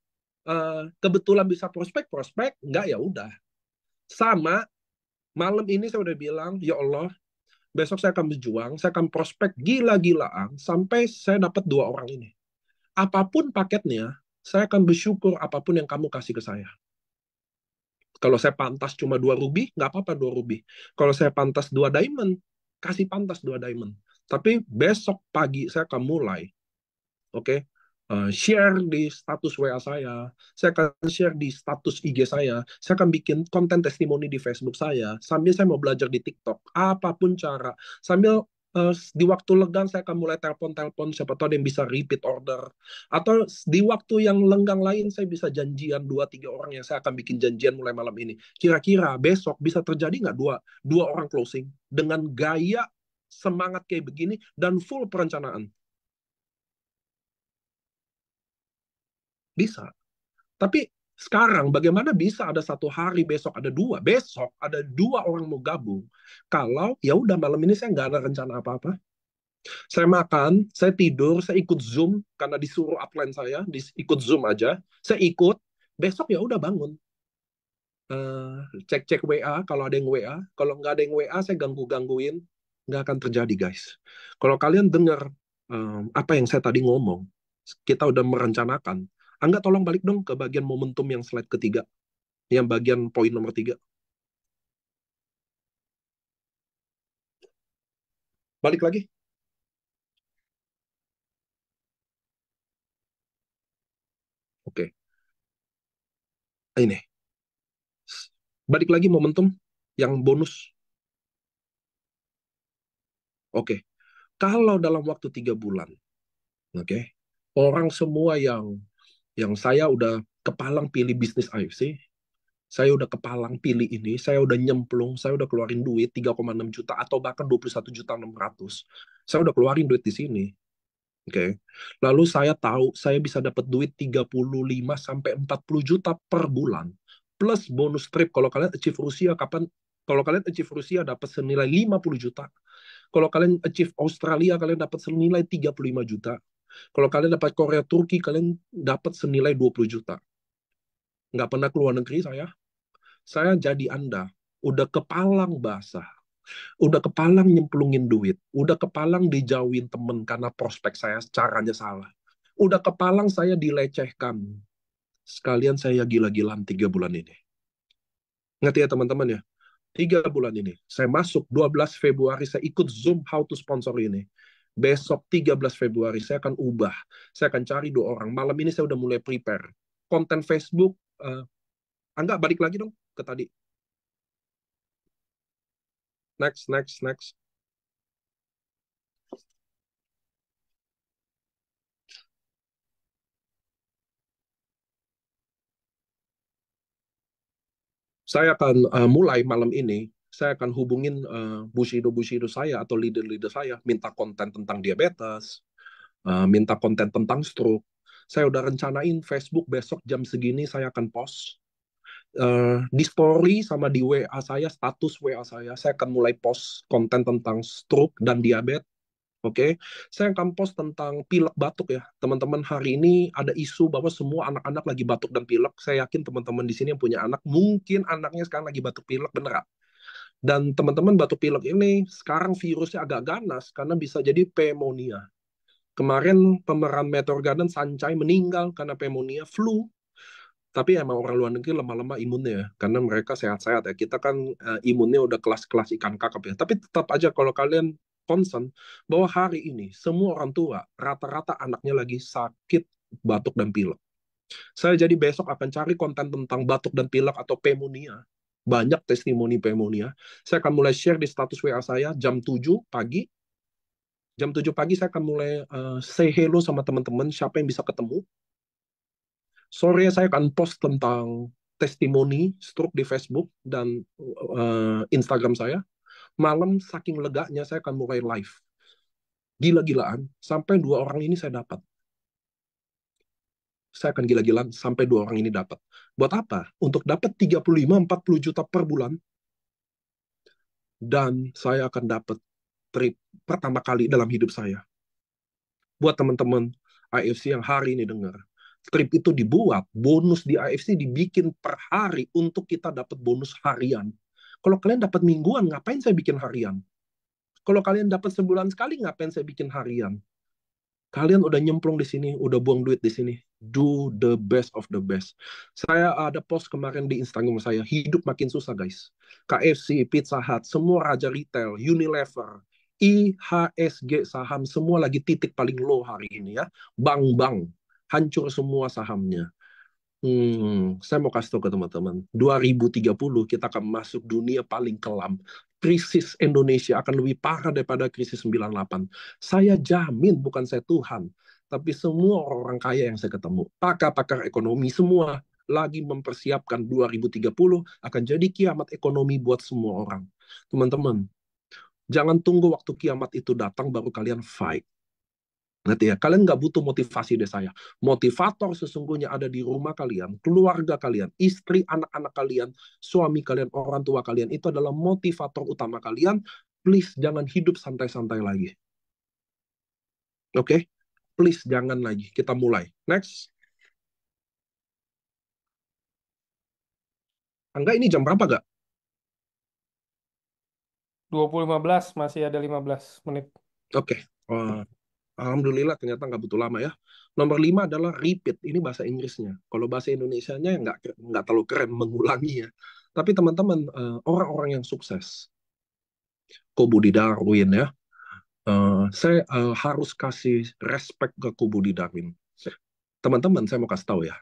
Kebetulan bisa prospek, enggak ya udah. Sama malam ini saya udah bilang, ya Allah, besok saya akan berjuang, saya akan prospek gila-gilaan sampai saya dapat 2 orang ini. Apapun paketnya, saya akan bersyukur apapun yang kamu kasih ke saya. Kalau saya pantas cuma 2 ruby, nggak apa-apa 2 ruby. Kalau saya pantas 2 diamond, kasih pantas 2 diamond. Tapi besok pagi saya akan mulai, oke? Share di status WA saya akan share di status IG saya akan bikin konten testimoni di Facebook sambil saya mau belajar di TikTok, apapun cara, sambil di waktu lenggang saya akan mulai telepon-telepon, siapa tahu ada yang bisa repeat order, atau di waktu yang lenggang lain saya bisa janjian 2-3 orang yang saya akan bikin janjian mulai malam ini. Kira-kira besok bisa terjadi nggak dua orang closing dengan gaya semangat kayak begini dan full perencanaan? Bisa. Tapi sekarang bagaimana bisa ada 1 hari besok ada 2, besok ada 2 orang mau gabung? Kalau ya udah malam ini saya nggak ada rencana apa-apa. Saya makan, saya tidur, saya ikut Zoom karena disuruh upline saya, ikut Zoom aja. Saya ikut, besok ya udah bangun. Cek-cek WA kalau ada yang WA, kalau nggak ada yang WA saya gangguin, nggak akan terjadi guys. Kalau kalian dengar apa yang saya tadi ngomong, kita udah merencanakan. Angga tolong balik dong ke bagian momentum yang slide ketiga, yang bagian poin nomor 3. Balik lagi. Oke. Ini. Balik lagi momentum yang bonus. Oke. Kalau dalam waktu 3 bulan, oke, orang semua yang saya udah kepalang pilih bisnis AFC, saya udah kepalang pilih ini, saya udah nyemplung, saya udah keluarin duit 3,6 juta atau bahkan 21.600.000. Saya udah keluarin duit di sini. Oke. Lalu saya tahu saya bisa dapat duit 35 sampai 40 juta per bulan. Plus bonus trip kalau kalian achieve Rusia kalau kalian achieve Rusia dapat senilai 50 juta. Kalau kalian achieve Australia kalian dapat senilai 35 juta. Kalau kalian dapat Korea Turki kalian dapat senilai 20 juta. Nggak pernah keluar negeri saya. Saya jadi Anda udah kepalang basah, udah kepalang nyemplungin duit, udah kepalang dijauhin temen karena prospek saya caranya salah, udah kepalang saya dilecehkan, sekalian saya gila-gilaan 3 bulan ini. Ngerti ya teman-teman ya? 3 bulan ini, saya masuk 12 Februari, saya ikut Zoom How to Sponsor ini. Besok 13 Februari, saya akan ubah. Saya akan cari 2 orang. Malam ini saya udah mulai prepare. Konten Facebook, Angga balik lagi dong ke tadi. Next. Saya akan mulai malam ini, saya akan hubungin Bushido saya atau leader-leader saya, minta konten tentang diabetes, minta konten tentang stroke. Saya udah rencanain Facebook besok jam segini saya akan post. Di story sama di WA saya, status WA saya akan mulai post konten tentang stroke dan diabetes. Oke, saya akan post tentang pilek batuk ya. Teman-teman, hari ini ada isu bahwa semua anak-anak lagi batuk dan pilek. Saya yakin teman-teman di sini yang punya anak, mungkin anaknya sekarang lagi batuk pilek beneran. Dan teman-teman batuk pilek ini sekarang virusnya agak ganas karena bisa jadi pneumonia. Kemarin pemeran Meteor Garden Sancai meninggal karena pneumonia flu. Tapi emang orang luar negeri lemah-lemah imunnya ya, karena mereka sehat-sehat ya. Kita kan imunnya udah kelas-kelas ikan kakap ya. Tapi tetap aja kalau kalian concern bahwa hari ini semua orang tua rata-rata anaknya lagi sakit batuk dan pilek. Saya jadi besok akan cari konten tentang batuk dan pilek atau pneumonia. Banyak testimoni pneumonia. Saya akan mulai share di status WA saya jam 7 pagi. Jam 7 pagi saya akan mulai say hello sama teman-teman, siapa yang bisa ketemu. Sore saya akan post tentang testimoni stroke di Facebook dan Instagram saya. Malam saking leganya saya akan mulai live. Gila-gilaan, sampai 2 orang ini saya dapat. Saya akan gila-gilaan sampai 2 orang ini dapat. Buat apa? Untuk dapat 35-40 juta per bulan, dan saya akan dapat trip pertama kali dalam hidup saya. Buat teman-teman AFC yang hari ini dengar, trip itu dibuat, bonus di AFC dibikin per hari untuk kita dapat bonus harian. Kalau kalian dapat mingguan, ngapain saya bikin harian? Kalau kalian dapat sebulan sekali, ngapain saya bikin harian? Kalian udah nyemplung di sini, udah buang duit di sini. Do the best of the best. Saya ada post kemarin di Instagram saya, hidup makin susah guys. KFC, Pizza Hut, semua raja retail, Unilever, IHSG saham, semua lagi titik paling low hari ini ya. Bang, hancur semua sahamnya. Saya mau kasih tahu ke teman-teman, 2030 kita akan masuk dunia paling kelam. Krisis Indonesia akan lebih parah daripada krisis 98. Saya jamin, bukan saya Tuhan, tapi semua orang kaya yang saya ketemu, pakar-pakar ekonomi semua lagi mempersiapkan 2030 akan jadi kiamat ekonomi buat semua orang. Teman-teman, jangan tunggu waktu kiamat itu datang baru kalian fight. Ngerti ya? Kalian nggak butuh motivasi dari saya. Motivator sesungguhnya ada di rumah kalian, keluarga kalian, istri, anak-anak kalian, suami kalian, orang tua kalian. Itu adalah motivator utama kalian. Please jangan hidup santai-santai lagi. Oke? Please jangan lagi. Kita mulai. Next. Angga, ini jam berapa gak? 20.15 masih ada 15 menit. Oke. Alhamdulillah ternyata nggak butuh lama ya. Nomor 5 adalah repeat. Ini bahasa Inggrisnya. Kalau bahasa Indonesianya nggak terlalu keren mengulangi ya. Tapi teman-teman, orang-orang yang sukses, Ko Budi Darwin ya, saya harus kasih respect ke Ko Budi Darwin. Teman-teman, saya mau kasih tahu ya,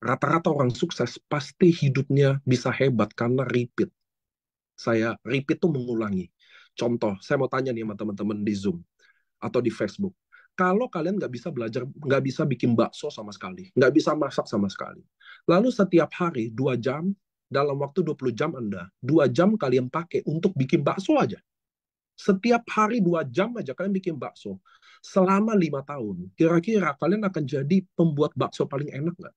rata-rata orang sukses pasti hidupnya bisa hebat karena repeat. Saya repeat tuh mengulangi. Contoh, saya mau tanya nih sama teman-teman di Zoom atau di Facebook. Kalau kalian nggak bisa belajar, nggak bisa bikin bakso sama sekali, nggak bisa masak sama sekali, lalu setiap hari 2 jam, dalam waktu 20 jam Anda, 2 jam kalian pakai untuk bikin bakso aja. Setiap hari 2 jam aja kalian bikin bakso. Selama 5 tahun, kira-kira kalian akan jadi pembuat bakso paling enak nggak?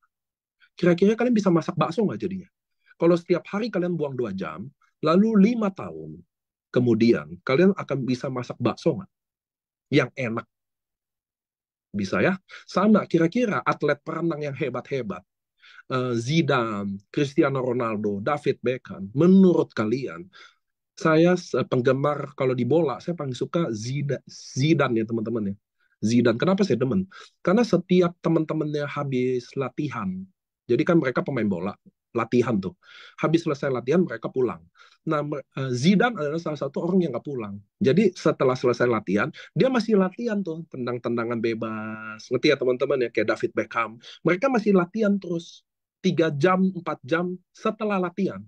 Kira-kira kalian bisa masak bakso nggak jadinya? Kalau setiap hari kalian buang 2 jam, lalu 5 tahun, kemudian kalian akan bisa masak bakso nggak? Yang enak. Bisa ya? Sama, kira-kira atlet perenang yang hebat-hebat, Zidane, Cristiano Ronaldo, David Beckham, menurut kalian, saya penggemar kalau di bola, saya paling suka Zidane ya teman-teman ya. Zidane, kenapa saya demen? Karena setiap teman-temannya habis latihan, jadi kan mereka pemain bola, latihan tuh. Habis selesai latihan, mereka pulang. Nah, Zidane adalah salah satu orang yang nggak pulang. Jadi setelah selesai latihan, dia masih latihan tuh, tendang-tendangan bebas. Ngerti ya teman-teman ya, kayak David Beckham. Mereka masih latihan terus. 3 jam, 4 jam setelah latihan.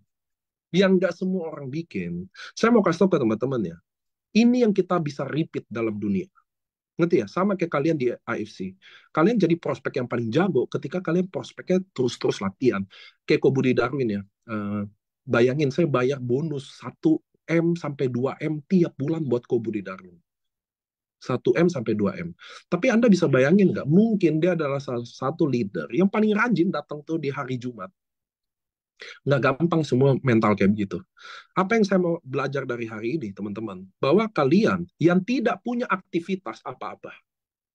Yang nggak semua orang bikin. Saya mau kasih tahu ke teman-teman ya, ini yang kita bisa repeat dalam dunia. Ngerti ya? Sama kayak kalian di AFC. Kalian jadi prospek yang paling jago ketika kalian prospeknya terus-terus latihan. Kayak Ko Budi Darwin ya. Bayangin saya bayar bonus 1M sampai 2M tiap bulan buat Ko Budi Darwin. 1M sampai 2M. Tapi Anda bisa bayangin nggak? Mungkin dia adalah salah satu leader yang paling rajin datang tuh di hari Jumat. Nggak gampang semua mental kayak begitu. Apa yang saya mau belajar dari hari ini, teman-teman? Bahwa kalian yang tidak punya aktivitas apa-apa,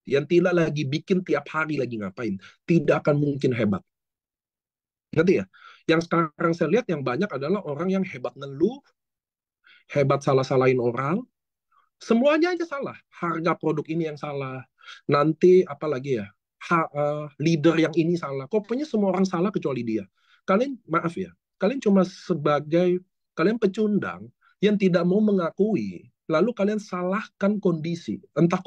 yang tidak lagi bikin tiap hari lagi ngapain, tidak akan mungkin hebat. Ngerti ya? Yang sekarang saya lihat yang banyak adalah orang yang hebat ngeluh, hebat salah-salahin orang, semuanya aja salah. Harga produk ini yang salah. Nanti apalagi ya? Leader yang ini salah. Pokoknya semua orang salah kecuali dia. Kalian maaf ya, kalian cuma sebagai kalian pecundang yang tidak mau mengakui. Lalu kalian salahkan kondisi, entah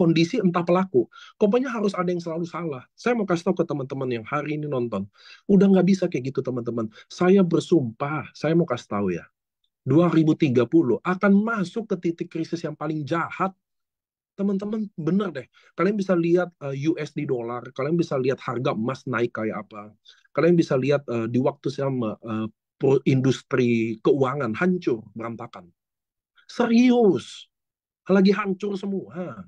pelaku. Pokoknya harus ada yang selalu salah. Saya mau kasih tahu ke teman-teman yang hari ini nonton, udah nggak bisa kayak gitu teman-teman. Saya bersumpah, saya mau kasih tahu ya, 2030 akan masuk ke titik krisis yang paling jahat. Teman-teman, bener deh. Kalian bisa lihat USD dolar, kalian bisa lihat harga emas naik kayak apa. Kalian bisa lihat di waktu sama industri keuangan hancur, berantakan. Serius, lagi hancur semua.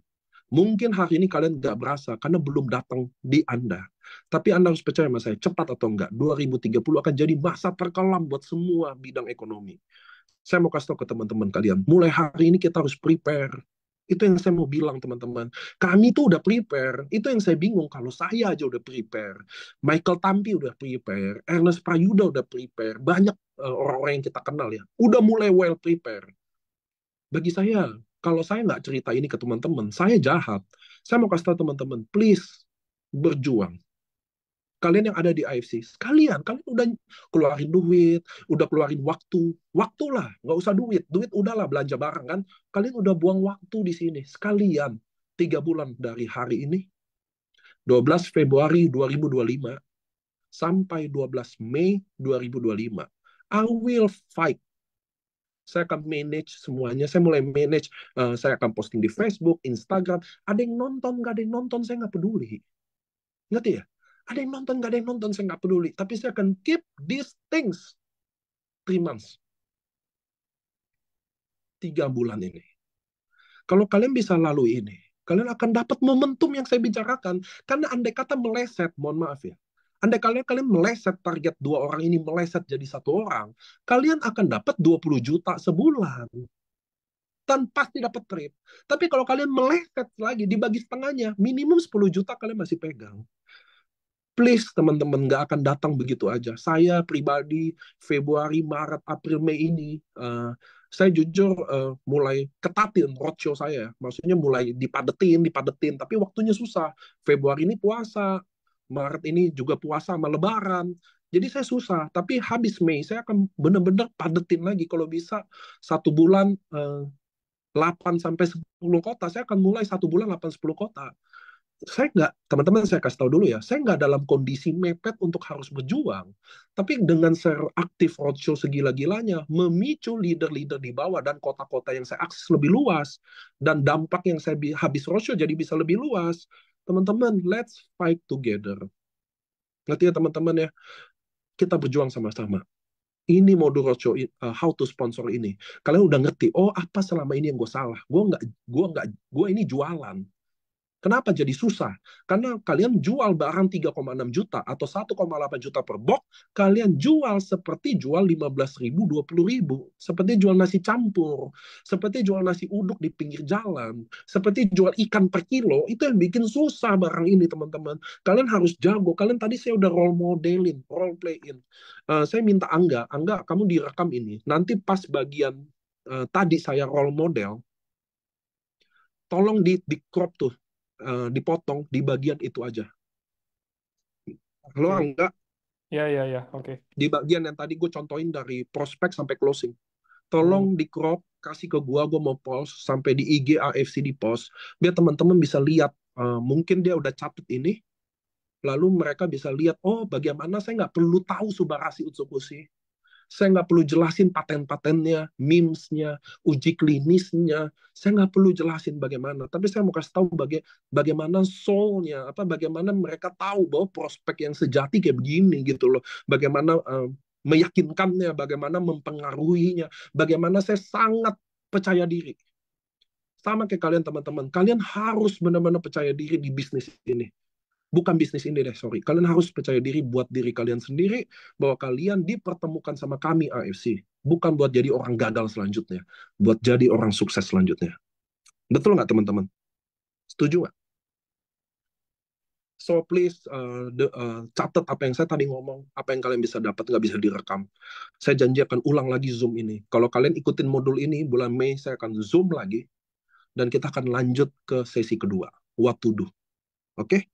Mungkin hari ini kalian nggak berasa karena belum datang di Anda. Tapi Anda harus percaya sama saya, cepat atau enggak, 2030 akan jadi masa terkelam buat semua bidang ekonomi. Saya mau kasih tahu ke teman-teman kalian, mulai hari ini kita harus prepare. Itu yang saya mau bilang teman-teman. Kami tuh udah prepare. Itu yang saya bingung kalau saya aja udah prepare. Michael Tampi udah prepare. Ernest Prayuda udah prepare. Banyak orang-orang yang kita kenal ya. Udah mulai well prepare. Bagi saya, kalau saya nggak cerita ini ke teman-teman, saya jahat. Saya mau kasih tahu teman-teman, please berjuang. Kalian yang ada di AFC, kalian udah keluarin duit, udah keluarin waktu lah, nggak usah duit udahlah belanja barang kan. Kalian udah buang waktu di sini, sekalian 3 bulan dari hari ini, 12 Februari 2025 sampai 12 Mei 2025, I will fight. Saya akan manage semuanya. Saya mulai manage. Saya akan posting di Facebook, Instagram. Ada yang nonton, nggak ada yang nonton, saya nggak peduli. Ngerti ya? Ada yang nonton, nggak ada yang nonton, saya nggak peduli. Tapi saya akan keep these things 3 months. 3 bulan ini. Kalau kalian bisa lalui ini, kalian akan dapat momentum yang saya bicarakan. Karena andai kata meleset, mohon maaf ya. Andai kalian meleset target 2 orang ini, meleset jadi 1 orang, kalian akan dapat 20 juta sebulan. Dan pasti dapat trip. Tapi kalau kalian meleset lagi, dibagi setengahnya, minimum 10 juta kalian masih pegang. Please teman-teman, nggak akan datang begitu aja. Saya pribadi Februari, Maret, April, Mei ini, saya jujur mulai ketatin roadshow saya. Maksudnya mulai dipadetin, tapi waktunya susah. Februari ini puasa, Maret ini juga puasa sama Lebaran. Jadi saya susah, tapi habis Mei saya akan benar-benar padetin lagi. Kalau bisa 1 bulan 8 sampai 10 kota, saya akan mulai 1 bulan 8-10 kota. Saya nggak, teman-teman saya kasih tahu dulu ya, saya nggak dalam kondisi mepet untuk harus berjuang. Tapi dengan saya aktif roadshow segila-gilanya, memicu leader-leader di bawah dan kota-kota yang saya akses lebih luas, dan dampak yang saya habis roadshow jadi bisa lebih luas. Teman-teman, let's fight together. Ngerti ya teman-teman ya? Kita berjuang sama-sama. Ini modul roadshow, how to sponsor ini. Kalian udah ngerti, oh apa selama ini yang gue salah? Gue ini jualan. Kenapa jadi susah? Karena kalian jual barang 3,6 juta atau 1,8 juta per box, kalian jual seperti jual 15.000, 20.000. Seperti jual nasi campur, seperti jual nasi uduk di pinggir jalan, seperti jual ikan per kilo. Itu yang bikin susah barang ini, teman-teman. Kalian harus jago. Kalian tadi saya udah role modelin, role playin. Saya minta Angga, kamu direkam ini. Nanti pas bagian tadi saya role model, tolong di crop tuh. Dipotong di bagian itu aja. Halo Angga? Ya, oke. Di bagian yang tadi gue contohin dari prospek sampai closing. Tolong di crop, kasih ke gue mau post, sampai di IG AFC di post, biar teman-teman bisa lihat, mungkin dia udah catat ini, lalu mereka bisa lihat, oh bagaimana saya nggak perlu tahu Subarasi Utsukushi. Saya nggak perlu jelasin paten-patennya, memes-nya, uji klinisnya. Saya nggak perlu jelasin bagaimana. Tapi saya mau kasih tahu bagaimana soul-nya, bagaimana mereka tahu bahwa prospek yang sejati kayak begini gitu loh. Bagaimana meyakinkannya, bagaimana mempengaruhinya, bagaimana saya sangat percaya diri. Sama kayak kalian teman-teman, kalian harus benar-benar percaya diri di bisnis ini. Bukan bisnis ini deh, sorry. Kalian harus percaya diri buat diri kalian sendiri, bahwa kalian dipertemukan sama kami AFC. Bukan buat jadi orang gagal selanjutnya. Buat jadi orang sukses selanjutnya. Betul nggak teman-teman? Setuju nggak? So please, catat apa yang saya tadi ngomong. Apa yang kalian bisa dapat, nggak bisa direkam. Saya janji akan ulang lagi Zoom ini. Kalau kalian ikutin modul ini, bulan Mei saya akan Zoom lagi. Dan kita akan lanjut ke sesi kedua. What to do. Oke?